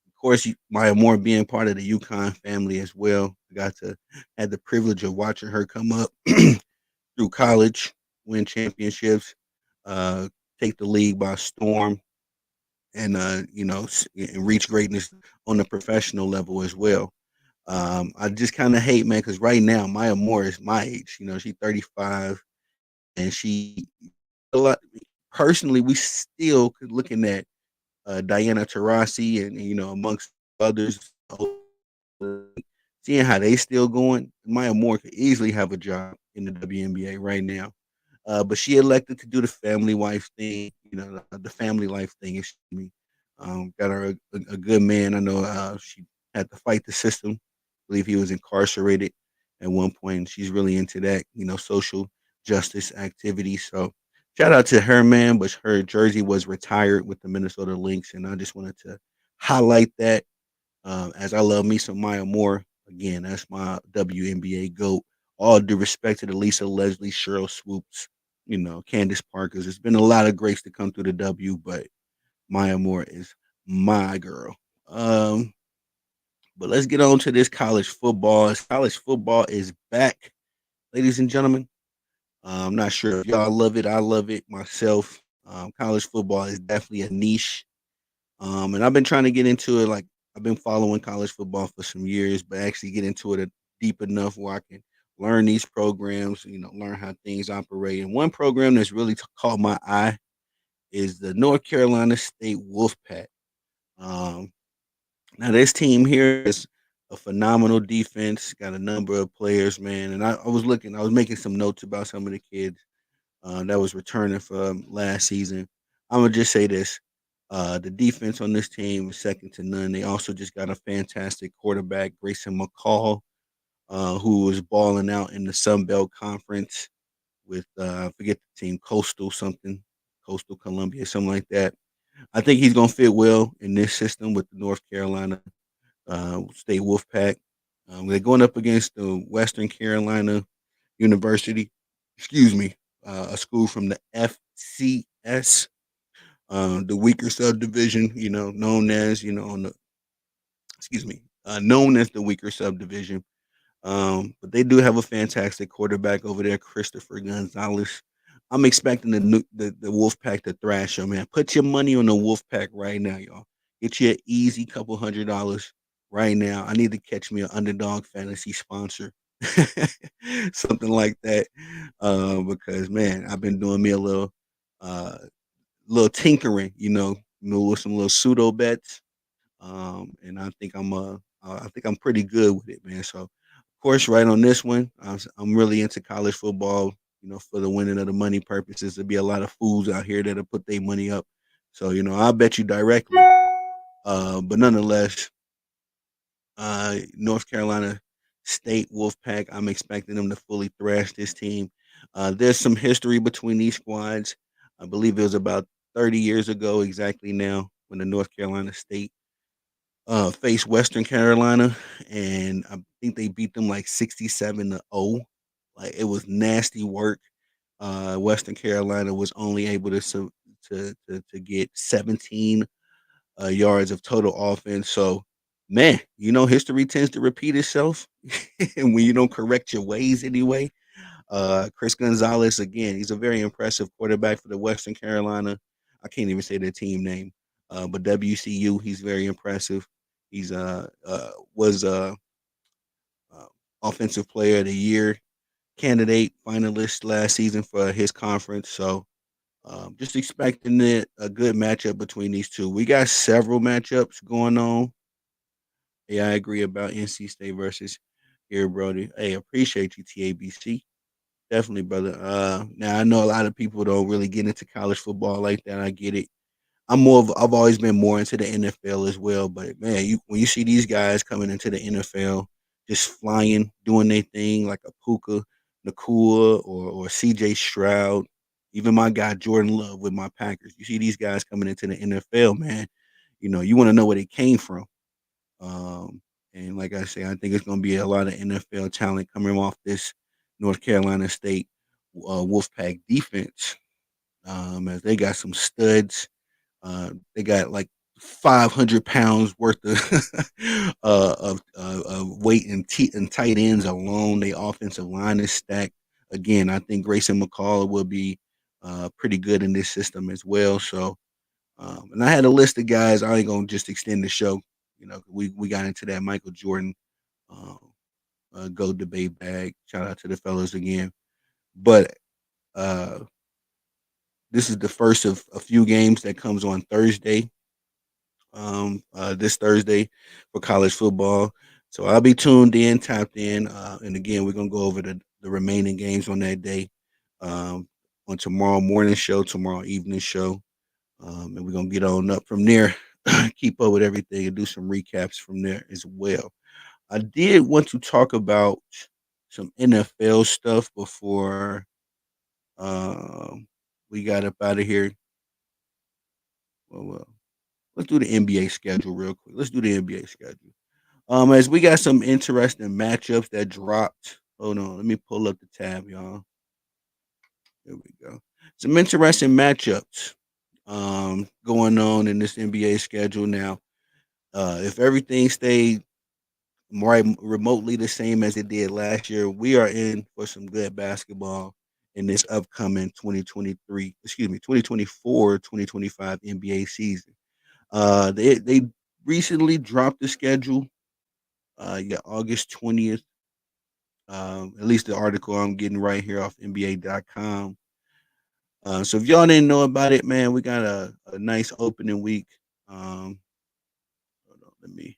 of course, Maya Moore being part of the UConn family as well. I got to had the privilege of watching her come up through college, win championships, uh, take the league by storm, and and reach greatness on the professional level as well. I just kind of hate, man, because right now Maya Moore is my age. She's 35, and she a lot. Personally, we still looking at Diana Taurasi and amongst others, seeing how they still going. Maya Moore could easily have a job in the WNBA right now. But she elected to do the family wife thing, the family life thing. Excuse me. Got her a good man. I know she had to fight the system. I believe he was incarcerated at one point. She's really into that, social justice activity. So shout out to her, man. But her jersey was retired with the Minnesota Lynx, and I just wanted to highlight that as I love me some Maya Moore. Again, that's my WNBA GOAT. All due respect to the Lisa Leslie, Cheryl Swoops, Candace Parkers. There's been a lot of greats to come through the W, but Maya Moore is my girl. Um, but let's get on to this college football. College football is back, ladies and gentlemen. I'm not sure if y'all love it. I love it myself. College football is definitely a niche. And I've been trying to get into it. Like I've been following college football for some years, but actually get into it deep enough where I can learn these programs, learn how things operate. And one program that's really caught my eye is the North Carolina State Wolfpack. Um, Now this team here is a phenomenal defense, got a number of players, man. And I was making some notes about some of the kids that was returning from last season. I'm gonna just say this: the defense on this team is second to none. They also just got a fantastic quarterback, Grayson McCall, who was balling out in the Sun Belt Conference with I forget the team, Coastal something, Coastal Columbia, something like that. I think he's gonna fit well in this system with the North Carolina State Wolfpack. They're going up against the Western Carolina University, excuse me, a school from the FCS, the weaker subdivision, known as, on the, excuse me, known as the weaker subdivision. But they do have a fantastic quarterback over there, Christopher Gonzalez. I'm expecting the Wolfpack to thrash them, man. Put your money on the Wolfpack right now, y'all. Get you an easy couple $100 right now. I need to catch me an underdog fantasy sponsor, something like that. Because man, I've been doing me a uh, little tinkering, with some little pseudo bets. And I think I'm pretty good with it, man. So, of course, right on this one, I'm really into college football. For the winning of the money purposes, there'll be a lot of fools out here that'll put their money up. So, I'll bet you directly. But nonetheless, North Carolina State Wolfpack, I'm expecting them to fully thrash this team. There's some history between these squads. I believe it was about 30 years ago exactly now when the North Carolina State faced Western Carolina, and I think they beat them like 67-0. Like it was nasty work. Western Carolina was only able to get 17 yards of total offense. So, man, history tends to repeat itself, and when you don't correct your ways anyway. Chris Gonzalez, again, he's a very impressive quarterback for the Western Carolina. I can't even say their team name, but WCU, he's very impressive. He's was uh, offensive player of the year candidate finalist last season for his conference. So just expecting a good matchup between these two. We got several matchups going on. Yeah, I agree about NC State versus here, Brody. Hey, appreciate you, TABC. Definitely, brother. Now I know a lot of people don't really get into college football like that. I get it. I've always been more into the NFL as well. But man, when you see these guys coming into the NFL, just flying, doing their thing like a Puka Nakua or CJ Stroud, even my guy Jordan Love with my Packers. You see these guys coming into the NFL, man. You want to know where they came from. Um, and like I say, I think it's going to be a lot of NFL talent coming off this North Carolina State Wolfpack defense, as they got some studs. They got like 500 pounds worth of weight and tight ends alone. The offensive line is stacked. Again, I think Grayson McCall will be pretty good in this system as well. So, and I had a list of guys. I ain't gonna just extend the show. We got into that Michael Jordan um, go debate bag. Shout out to the fellas again. But uh, this is the first of a few games that comes on Thursday. This Thursday for college football. So I'll be tuned in, tapped in, and again, we're gonna go over the remaining games on that day, um, on tomorrow morning show, tomorrow evening show, and we're gonna get on up from there, keep up with everything, and do some recaps from there as well. I did want to talk about some NFL stuff before we got up out of here. Well, let's do the NBA schedule real quick. Let's do the NBA schedule. As we got some interesting matchups that dropped. Hold on, let me pull up the tab, y'all. There we go. Some interesting matchups going on in this NBA schedule now. If everything stayed right remotely the same as it did last year, we are in for some good basketball in this upcoming 2023, excuse me, 2024-2025 NBA season. They recently dropped the schedule. Yeah, August 20th. At least the article I'm getting right here off NBA.com. So if y'all didn't know about it, man, we got a nice opening week. Hold on, let me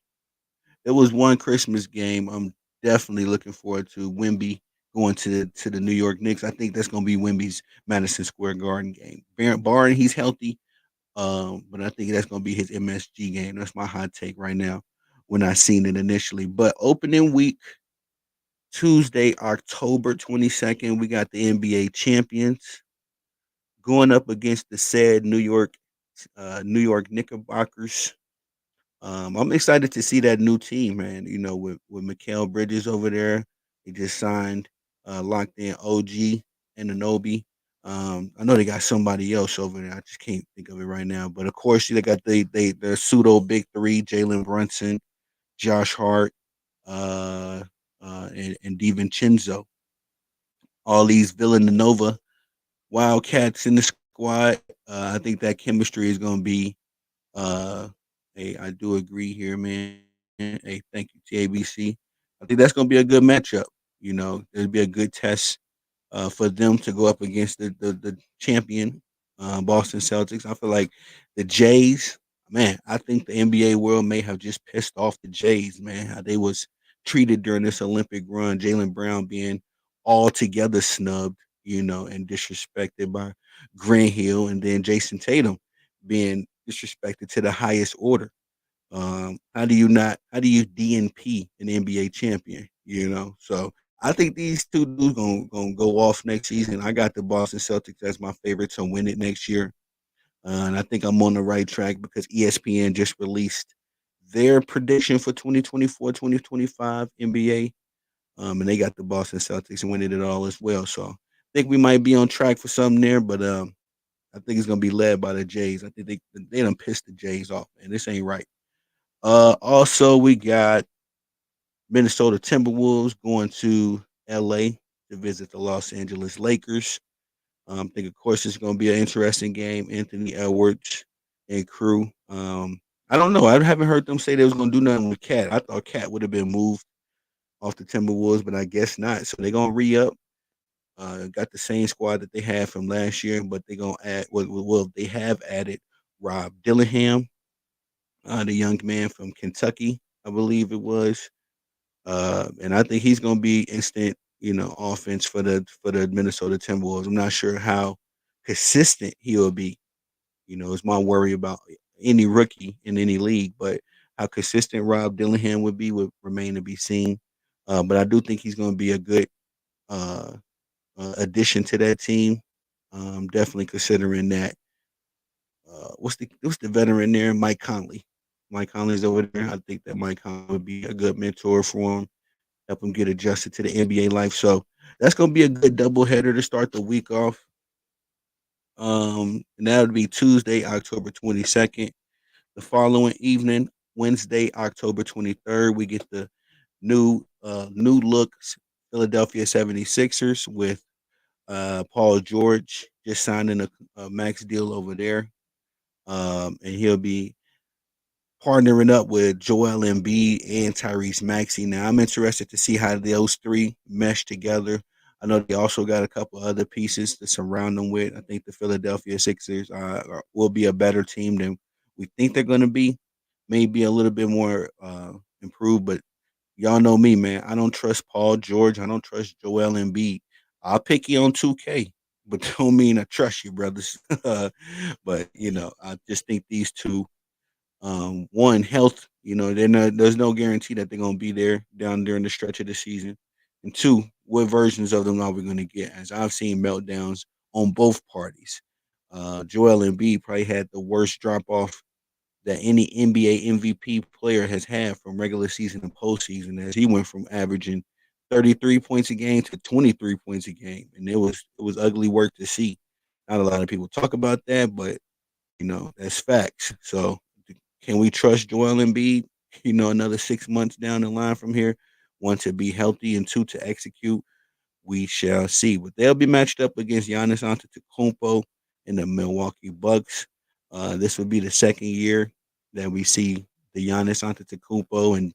There was one Christmas game I'm definitely looking forward to. Wemby going to the New York Knicks. I think that's going to be Wemby's Madison Square Garden game. Barring he's healthy, but I think that's going to be his MSG game. That's my hot take right now when I seen it initially. But opening week Tuesday, October 22nd, we got the NBA champions going up against the said New York Knickerbockers. I'm excited to see that new team, man. You know, with Mikal Bridges over there, he just signed, locked in OG and Anobi. I know they got somebody else over there. I just can't think of it right now. But of course, they got their pseudo big three: Jalen Brunson, Josh Hart, uh, and DiVincenzo. All these Villanova Wildcats in the squad. I think that chemistry is going to be. Uh, hey, I do agree here, man. Hey, thank you, TABC. I think that's going to be a good matchup. You know, it'll be a good test for them to go up against the champion Boston Celtics. I feel like the Jays, man. I think the NBA world may have just pissed off the Jays, man. How they was treated during this Olympic run. Jalen Brown being altogether snubbed, you know, and disrespected by Grant Hill, and then Jason Tatum being disrespected to the highest order. How do you not? How do you DNP an NBA champion? You know, so I think these two dudes gonna go off next season. I got the Boston Celtics as my favorite to win it next year, and I think I'm on the right track because ESPN just released their prediction for 2024-2025 NBA, and they got the Boston Celtics winning it all as well. So I think we might be on track for something there, but I think it's gonna be led by the Jays. I think they done pissed the Jays off, man. This ain't right. Also, we got Minnesota Timberwolves going to LA to visit the Los Angeles Lakers. I think, of course, it's going to be an interesting game. Anthony Edwards and crew. I don't know. I haven't heard them say they was going to do nothing with Cat. I thought Cat would have been moved off the Timberwolves, but I guess not. So they're going to re up. Got the same squad that they had from last year, but they're going to add, well, they have added Rob Dillingham, the young man from Kentucky, I believe it was. And I think he's going to be instant, you know, offense for the Minnesota Timberwolves. I'm not sure how consistent he'll be. You know, it's my worry about any rookie in any league, but how consistent Rob Dillingham would be would remain to be seen. But I do think he's going to be a good uh, addition to that team. Definitely considering that. What's the veteran there? Mike Conley. Mike Conley's over there. I think that Mike Conley would be a good mentor for him, help them get adjusted to the NBA life. So that's gonna be a good doubleheader to start the week off. And that would be Tuesday, October 22nd. The following evening, Wednesday, October 23rd, we get the new looks Philadelphia 76ers with Paul George just signing a max deal over there. And he'll be partnering up with Joel Embiid and Tyrese Maxey. Now, I'm interested to see how those three mesh together. I know they also got a couple other pieces to surround them with. I think the Philadelphia Sixers will be a better team than we think they're going to be. Maybe a little bit more improved, but y'all know me, man. I don't trust Paul George. I don't trust Joel Embiid. I'll pick you on 2K, but don't mean I trust you, brothers. But, you know, I just think these two one, health. You know, there's no guarantee that they're gonna be there down during the stretch of the season. And two, what versions of them are we gonna get? As I've seen meltdowns on both parties. Joel Embiid probably had the worst drop off that any NBA MVP player has had from regular season and postseason, as he went from averaging 33 points a game to 23 points a game, and it was ugly work to see. Not a lot of people talk about that, but you know that's facts. So can we trust Joel Embiid? You know, another 6 months down the line from here, one to be healthy and two to execute. We shall see. But they'll be matched up against Giannis Antetokounmpo and the Milwaukee Bucks. This will be the second year that we see the Giannis Antetokounmpo and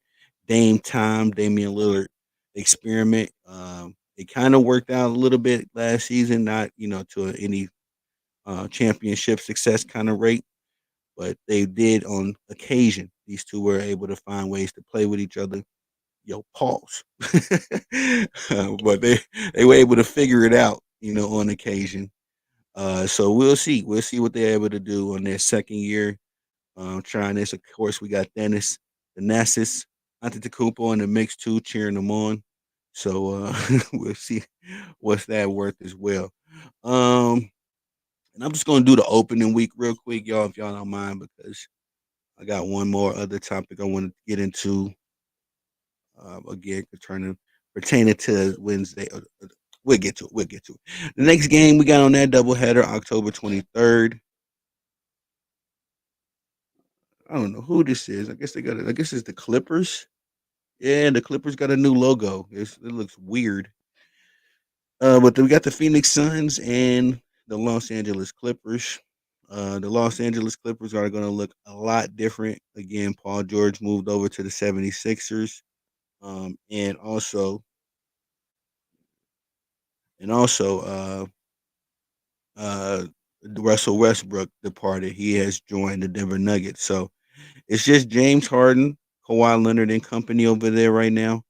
Damian Lillard experiment. It kind of worked out a little bit last season, not to any championship success kind of rate, but they did on occasion. These two were able to find ways to play with each other. Yo, pause. But they were able to figure it out, on occasion. So we'll see. We'll see what they're able to do on their second year. Trying this. Of course, we got Thanasis Antetokounmpo in the mix too, cheering them on. So we'll see what's that worth as well. Um, and I'm just gonna do the opening week real quick, y'all, if y'all don't mind, because I got one more other topic I want to get into. Again, pertaining to Wednesday. We'll get to it. We'll get to it. The next game we got on that doubleheader, October 23rd. I don't know who this is. I guess they got it. I guess it's the Clippers. Yeah, the Clippers got a new logo. It looks weird. But we got the Phoenix Suns and the Los Angeles Clippers. The Los Angeles Clippers are going to look a lot different. Again, Paul George moved over to the 76ers. And also, uh, Russell Westbrook departed. He has joined the Denver Nuggets. So it's just James Harden, Kawhi Leonard, and company over there right now.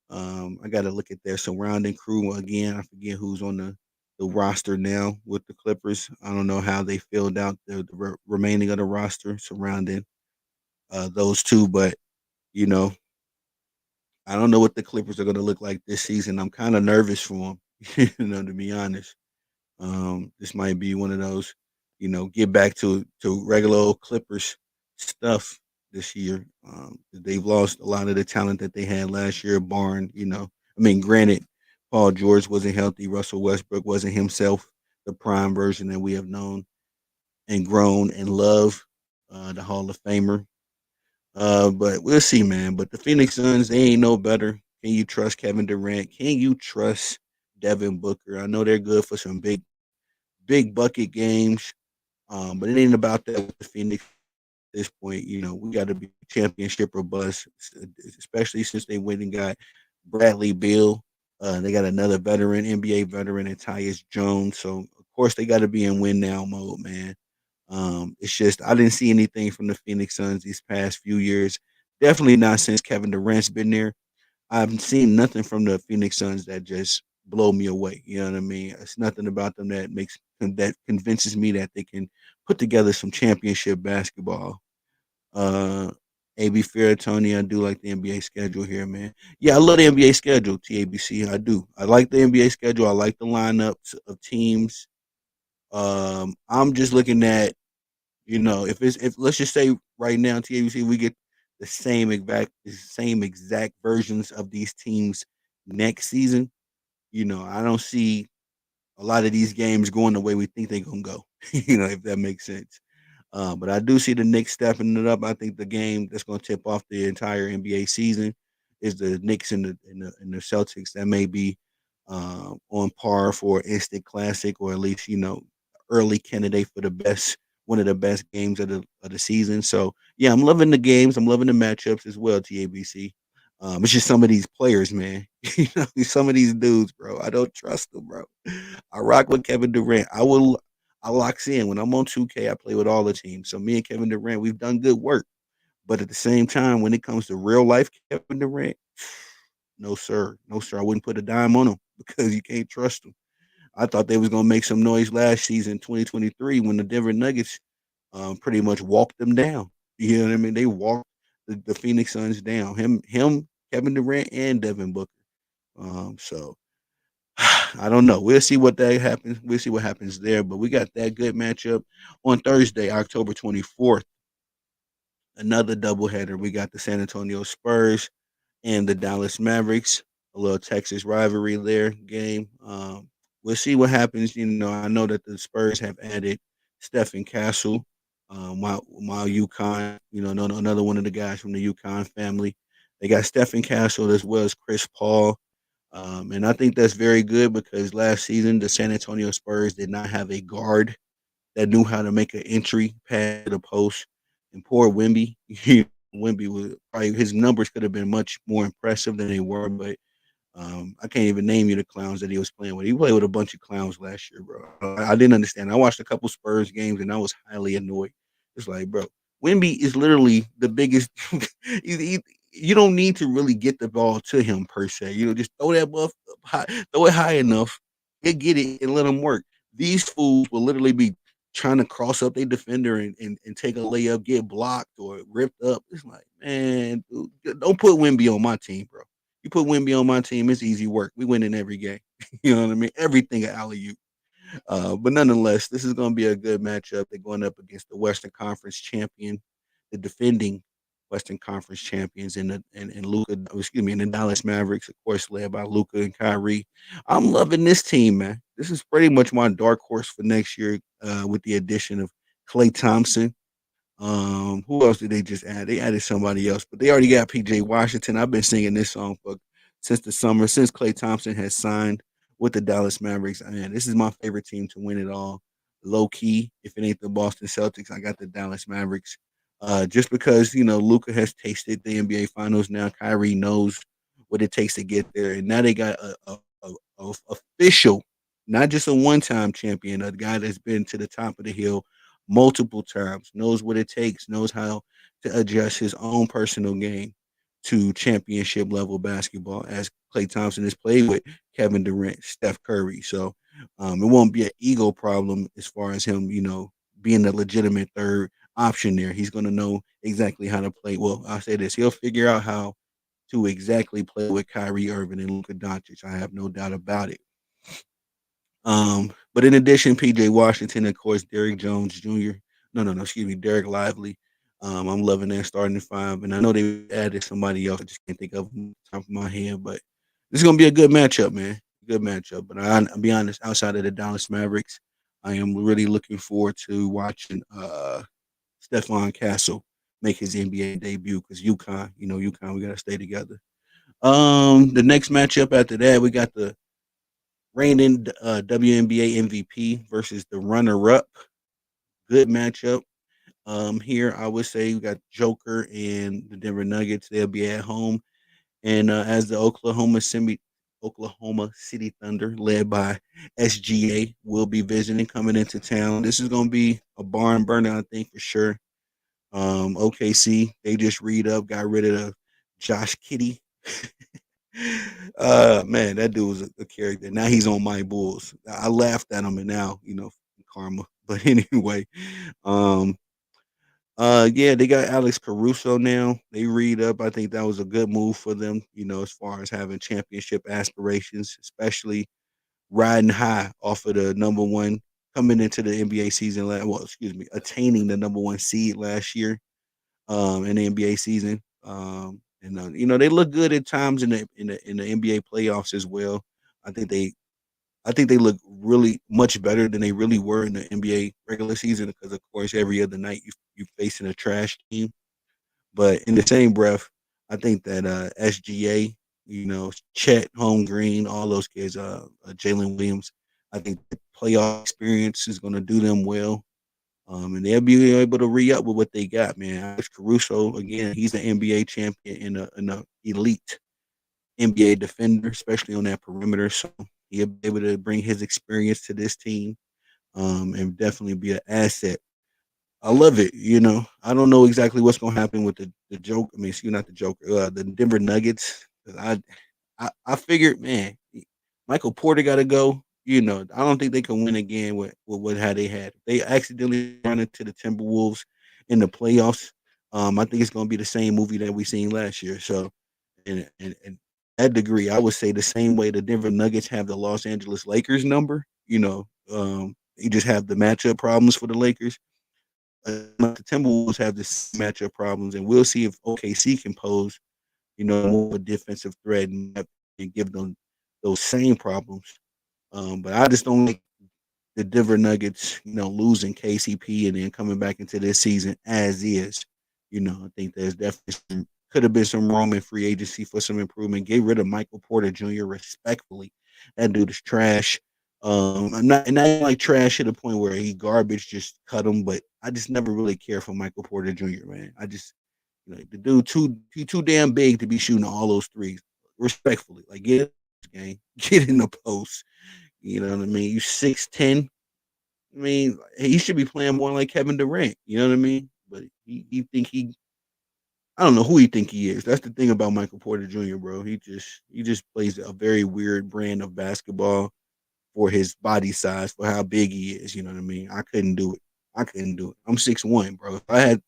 I got to look at their surrounding crew again. I forget who's on the roster now with the Clippers. I don't know how they filled out the remaining of the roster surrounding those two, but you know, I don't know what the Clippers are going to look like this season. I'm kind of nervous for them, to be honest. This might be one of those, get back to regular old Clippers stuff this year. They've lost a lot of the talent that they had last year. Barn, I mean, granted, Paul George wasn't healthy. Russell Westbrook wasn't himself, the prime version that we have known and grown and love, the Hall of Famer. But we'll see, man. But the Phoenix Suns, they ain't no better. Can you trust Kevin Durant? Can you trust Devin Booker? I know they're good for some big bucket games. But it ain't about that with the Phoenix at this point. We got to be championship or bust, especially since they went and got Bradley Beal. They got another veteran, NBA veteran, and Tyus Jones. So of course they got to be in win now mode, man. It's just I didn't see anything from the Phoenix Suns these past few years. Definitely not since Kevin Durant's been there. I've seen nothing from the Phoenix Suns that just blow me away. You know what I mean? It's nothing about them that convinces me that they can put together some championship basketball. Uh, AB Fair, Tony, I do like the NBA schedule here, man. Yeah, I love the NBA schedule, TABC. I do. I like the NBA schedule. I like the lineups of teams. I'm just looking at, if let's just say right now, TABC, we get the same exact versions of these teams next season. I don't see a lot of these games going the way we think they're gonna go. If that makes sense. But I do see the Knicks stepping it up. I think the game that's going to tip off the entire NBA season is the Knicks and the Celtics. That may be on par for an instant classic, or at least early candidate for one of the best games of the season. So yeah, I'm loving the games. I'm loving the matchups as well. TABC. It's just some of these players, man. Some of these dudes, bro. I don't trust them, bro. I rock with Kevin Durant. I locks in when I'm on 2K. I play with all the teams. So me and Kevin Durant, we've done good work. But at the same time, when it comes to real life Kevin Durant, no sir, no sir. I wouldn't put a dime on him because you can't trust him. I thought they was gonna make some noise last season, 2023, when the Denver Nuggets pretty much walked them down. You know what I mean? They walked the Phoenix Suns down. Him, Kevin Durant, and Devin Booker. So I don't know. We'll see what that happens. We'll see what happens there. But we got that good matchup on Thursday, October 24th. Another doubleheader. We got the San Antonio Spurs and the Dallas Mavericks. A little Texas rivalry there game. We'll see what happens. I know that the Spurs have added Stephen Castle, while UConn, another one of the guys from the UConn family. They got Stephen Castle as well as Chris Paul. And I think that's very good because last season the San Antonio Spurs did not have a guard that knew how to make an entry past the post. And poor Wimby, Wimby was probably his numbers could have been much more impressive than they were, but I can't even name you the clowns that he was playing with. He played with a bunch of clowns last year, bro. I didn't understand. I watched a couple Spurs games and I was highly annoyed It's like, bro, Wimby is literally the biggest. You don't need to really get the ball to him per se. Just throw that buff high, throw it high enough, he'll get it and let him work. These fools will literally be trying to cross up their defender and take a layup, get blocked or ripped up. It's like, man, dude, don't put Wimby on my team, bro. You put Wimby on my team, it's easy work. We win in every game. You know what I mean? Everything at alley oop. But nonetheless, this is going to be a good matchup. They're going up against the Western Conference champion, the defending Western Conference champions, and Luca. Excuse me, and the Dallas Mavericks, of course, led by Luca and Kyrie. I'm loving this team, man. This is pretty much my dark horse for next year, with the addition of Klay Thompson. Who else did they just add? They added somebody else, but they already got PJ Washington. I've been singing this song for since the summer, since Klay Thompson has signed with the Dallas Mavericks. Man, this is my favorite team to win it all. Low key, if it ain't the Boston Celtics, I got the Dallas Mavericks. Just because Luca has tasted the NBA Finals now, Kyrie knows what it takes to get there, and now they got a official, not just a one-time champion, a guy that's been to the top of the hill multiple times, knows what it takes, knows how to adjust his own personal game to championship level basketball, as Klay Thompson has played with Kevin Durant, Steph Curry. So it won't be an ego problem as far as him, being a legitimate third option there. He's going to know exactly how to play. Well, I'll say this: he'll figure out how to exactly play with Kyrie Irving and Luka Doncic. I have no doubt about it. But in addition, PJ Washington, of course, Derrick Jones Jr. No, excuse me, Derek Lively. I'm loving that starting five, and I know they added somebody else. I just can't think of them off the top of my head, but this is gonna be a good matchup, man. Good matchup. But I'll be honest, outside of the Dallas Mavericks, I am really looking forward to watching Stephon Castle make his NBA debut because UConn, UConn, we gotta stay together. The next matchup after that, we got the reigning WNBA MVP versus the runner-up. Good matchup. Here I would say we got Joker and the Denver Nuggets. They'll be at home, and as the Oklahoma City Thunder, led by SGA, will be visiting, coming into town. This is going to be a barn burner, I think, for sure. OKC, they just got rid of Josh Kiddey. Man, that dude was a character. Now he's on my Bulls. I laughed at him, and now karma. But anyway, um, yeah, they got Alex Caruso now. They read up. I think that was a good move for them. As far as having championship aspirations, especially riding high off of the number one coming into the NBA season. Well, excuse me, attaining the number one seed last year, in the NBA season. And they look good at times in the NBA playoffs as well. I think they I think they look really much better than they really were in the NBA regular season because, of course, every other night you facing a trash team. But in the same breath, I think that SGA, Chet, Holmgreen, all those kids, Jalen Williams, I think the playoff experience is going to do them well. And they'll be able to re-up with what they got, man. Alex Caruso, again, he's an NBA champion and a elite NBA defender, especially on that perimeter. So he'll be able to bring his experience to this team, and definitely be an asset. I love it. I don't know exactly what's going to happen with the joke. I mean, excuse not the Joker, the Denver Nuggets. I figured, man, Michael Porter got to go. I don't think they can win again with what how they had. They accidentally run into the Timberwolves in the playoffs. I think it's going to be the same movie that we seen last year. So, and that degree, I would say the same way the Denver Nuggets have the Los Angeles Lakers number. You just have the matchup problems for the Lakers. The Timberwolves have this matchup problems, and we'll see if OKC can pose, more of a defensive threat and give them those same problems. But I just don't like the Denver Nuggets, losing KCP and then coming back into this season as is. I think there's definitely could have been some room in free agency for some improvement. Get rid of Michael Porter Jr. respectfully. That dude is trash. I'm not like trash to the point where he garbage, just cut him. But I just never really cared for Michael Porter Jr. Man, I just the dude too damn big to be shooting all those threes. Respectfully, like get in the game, get in the post. You know what I mean? You 6'10", I mean, he should be playing more like Kevin Durant. You know what I mean? But he think he. I don't know who he think he is. That's the thing about Michael Porter Jr., bro. He just plays a very weird brand of basketball for his body size, for how big he is. You know what I mean? I couldn't do it. I couldn't do it. I'm 6'1", bro. If I had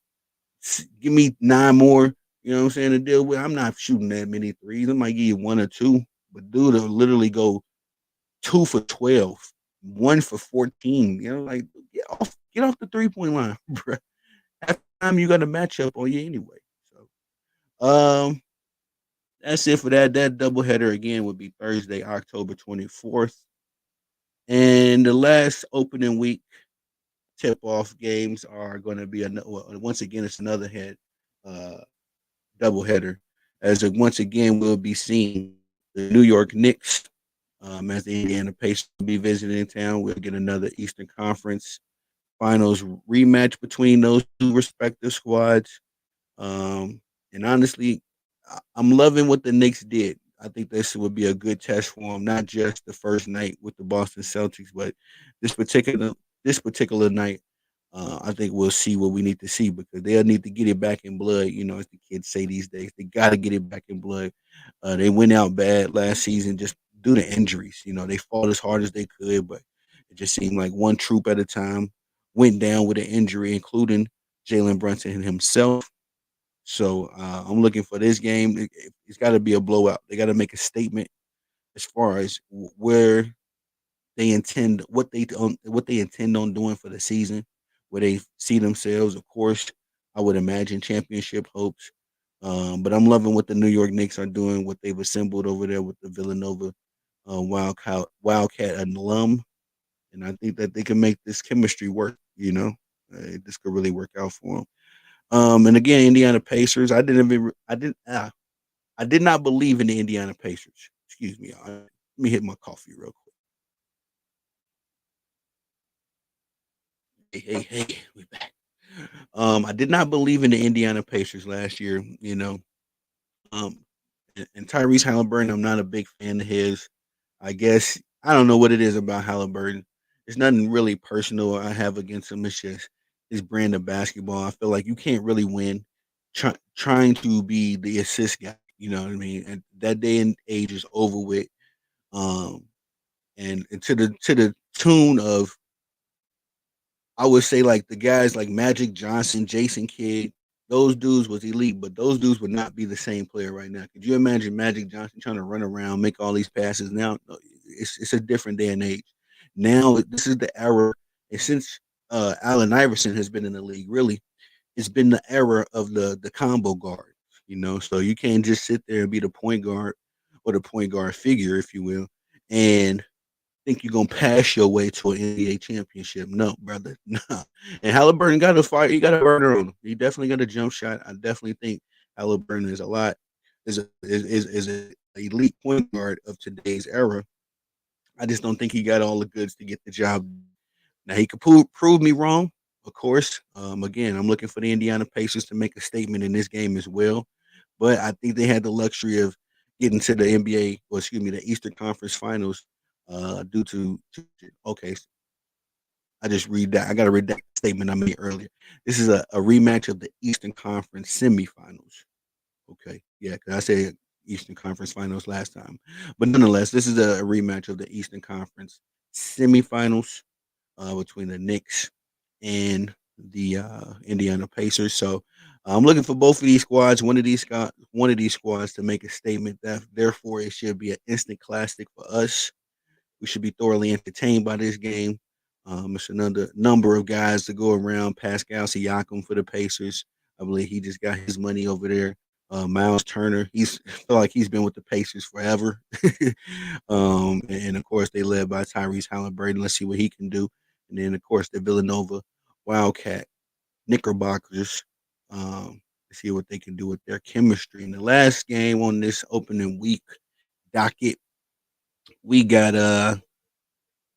give me 9 more, you know what I'm saying, to deal with, I'm not shooting that many threes. I might give you one or two, but dude will literally go 2 for 12, 1 for 14. You know, like get off the 3 point line, bro. Half the time you got a matchup on you anyway. So, that's it for that. That doubleheader again would be Thursday, October 24th, and the last opening week tip-off games are going to be once again it's another uh, doubleheader, as once again we'll be seeing the New York Knicks as the Indiana Pacers will be visiting town. We'll get another Eastern Conference Finals rematch between those two respective squads. Um, and honestly, I'm loving what the Knicks did. I think this would be a good test for them, not just the first night with the Boston Celtics, but this particular this particular night. I think we'll see what we need to see because they'll need to get it back in blood. You know, as the kids say these days, they got to get it back in blood. They went out bad last season just due to injuries. You know, they fought as hard as they could, but it just seemed like one troop at a time went down with an injury, including Jalen Brunson himself. So I'm looking for this game. It's got to be a blowout. They got to make a statement as far as where they intend what they intend on doing for the season, where they see themselves. Of course, I would imagine championship hopes. But I'm loving what the New York Knicks are doing, what they've assembled over there with the Villanova Wildcat alum, and I think that they can make this chemistry work. You know, this could really work out for them. And again, Indiana Pacers. I did not believe in the Indiana Pacers. Excuse me. Let me hit my coffee real quick. Hey, we back. I did not believe in the Indiana Pacers last year. You know, um, and Tyrese Halliburton, I'm not a big fan of his. I guess I don't know what it is about Halliburton. There's nothing really personal I have against him. It's just his brand of basketball. I feel like you can't really win trying to be the assist guy. You know what I mean? And that day and age is over with. Um, and to the tune of, I would say, like the guys like Magic Johnson, Jason Kidd, those dudes was elite, but those dudes would not be the same player right now. Could you imagine Magic Johnson trying to run around, make all these passes? Now, no, it's a different day and age. Now this is the era, and since Allen Iverson has been in the league, really, it's been the era of the combo guard. You know, so you can't just sit there and be the point guard or the point guard figure, if you will, and think you're gonna pass your way to an NBA championship. No, brother. No. And Halliburton got a fire. He got a burner on him. He definitely got a jump shot. I definitely think Halliburton is a lot is a elite point guard of today's era. I just don't think he got all the goods to get the job. Now he could prove me wrong, of course. Again, I'm looking for the Indiana Pacers to make a statement in this game as well. But I think they had the luxury of getting to the NBA, or excuse me, the Eastern Conference Finals, due to okay. I just read that. I got to read that statement I made earlier. This is a rematch of the Eastern Conference semifinals. Okay, yeah, because I said Eastern Conference Finals last time, but nonetheless, this is a rematch of the Eastern Conference semifinals between the Knicks and the Indiana Pacers. So I'm looking for both of these squads, one of these squads to make a statement. That therefore it should be an instant classic for us. We should be thoroughly entertained by this game. It's another number of guys to go around. Pascal Siakam for the Pacers. I believe he just got his money over there. Miles Turner, he's I feel like he's been with the Pacers forever. And of course they led by Tyrese Halliburton. Let's see what he can do. And then of course the Villanova Wildcat Knickerbockers. To see what they can do with their chemistry. In the last game on this opening week docket, we got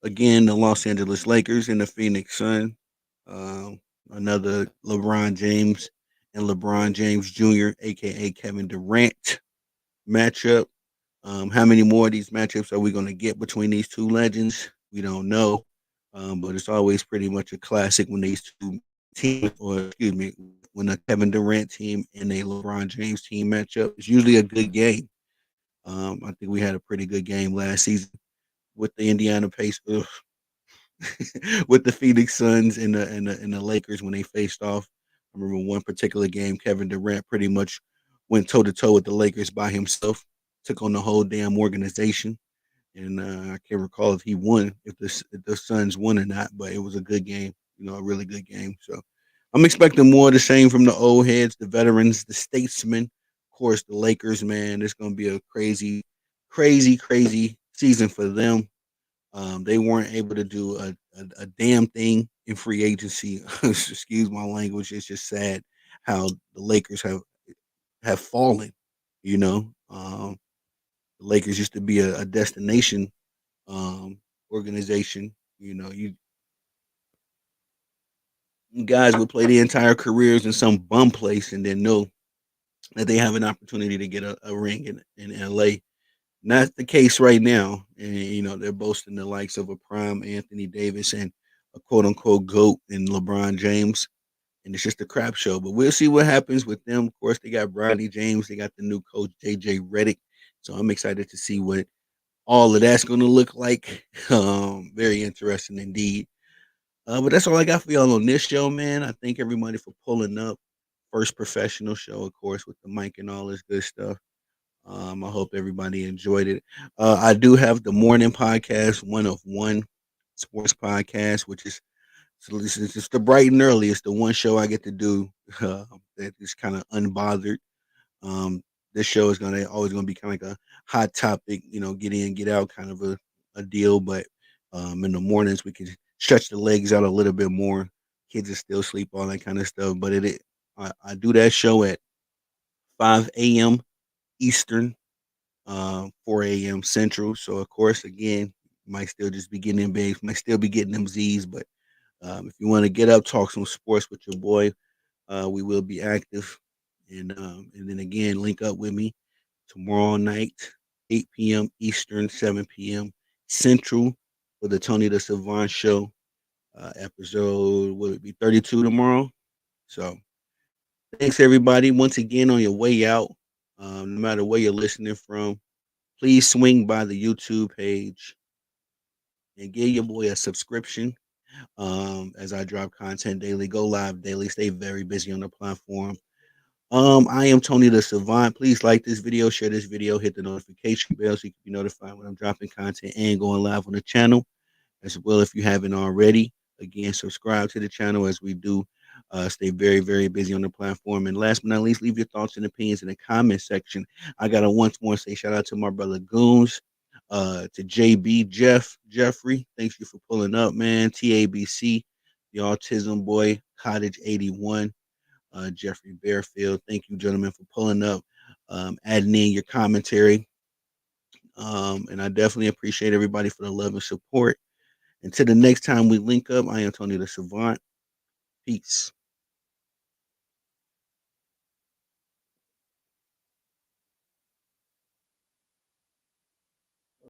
again the Los Angeles Lakers and the Phoenix Sun. Another LeBron James and LeBron James Jr., aka Kevin Durant matchup. How many more of these matchups are we going to get between these two legends? We don't know. But it's always pretty much a classic when these two teams, or excuse me, when a Kevin Durant team and a LeBron James team match up. It's usually a good game. I think we had a pretty good game last season with the Indiana Pacers, with the Phoenix Suns and the Lakers when they faced off. I remember one particular game, Kevin Durant pretty much went toe to toe with the Lakers by himself, took on the whole damn organization. And I can't recall if he won, if the Suns won or not, but it was a good game, a really good game. So I'm expecting more of the same from the old heads, the veterans, the statesmen. Of course, the Lakers, man, it's going to be a crazy, crazy, crazy season for them. They weren't able to do a damn thing in free agency. Excuse my language. It's just sad how the Lakers have fallen. You know, the Lakers used to be a destination organization. You guys would play the entire careers in some bum place and then know that they have an opportunity to get a ring in LA. Not the case right now. And they're boasting the likes of a prime Anthony Davis and a quote unquote GOAT in LeBron James. And it's just a crap show. But we'll see what happens with them. Of course, they got Bronny James, they got the new coach JJ Redick. So I'm excited to see what all of that's going to look like. Very interesting indeed. But that's all I got for y'all on this show, man. I thank everybody for pulling up. First professional show, of course, with the mic and all this good stuff. I hope everybody enjoyed it. I do have the morning podcast, one of one sports podcast, which is so this is just the bright and early. It's the one show I get to do that is kind of unbothered. Um, this show is always gonna be kind of like a hot topic, get in, get out kind of a deal. But in the mornings we can stretch the legs out a little bit more. Kids are still asleep, all that kind of stuff. But I do that show at 5 a.m. Eastern, 4 a.m. Central. So of course, again, might still just be getting in bed, might still be getting them Z's. But if you want to get up, talk some sports with your boy, we will be active. And then again, link up with me tomorrow night, 8 p.m. Eastern, 7 p.m. Central, for the Tony the Savant Show. Episode will it be 32 tomorrow? So thanks everybody once again on your way out. No matter where you're listening from, please swing by the YouTube page and give your boy a subscription. As I drop content daily, go live daily, stay very busy on the platform. I am Tony the Savant. Please like this video, share this video, hit the notification bell so you can be notified when I'm dropping content and going live on the channel. As well, if you haven't already, again, subscribe to the channel as we do stay very, very busy on the platform. And last but not least, leave your thoughts and opinions in the comment section. I got to once more say shout out to my brother Goons, to JB, Jeffrey. Thanks you for pulling up, man. TABC, the Autism Boy, Cottage 81. Jeffrey Bearfield. Thank you, gentlemen, for pulling up, adding in your commentary. And I definitely appreciate everybody for the love and support. Until the next time we link up, I am Tony the Savant. Peace.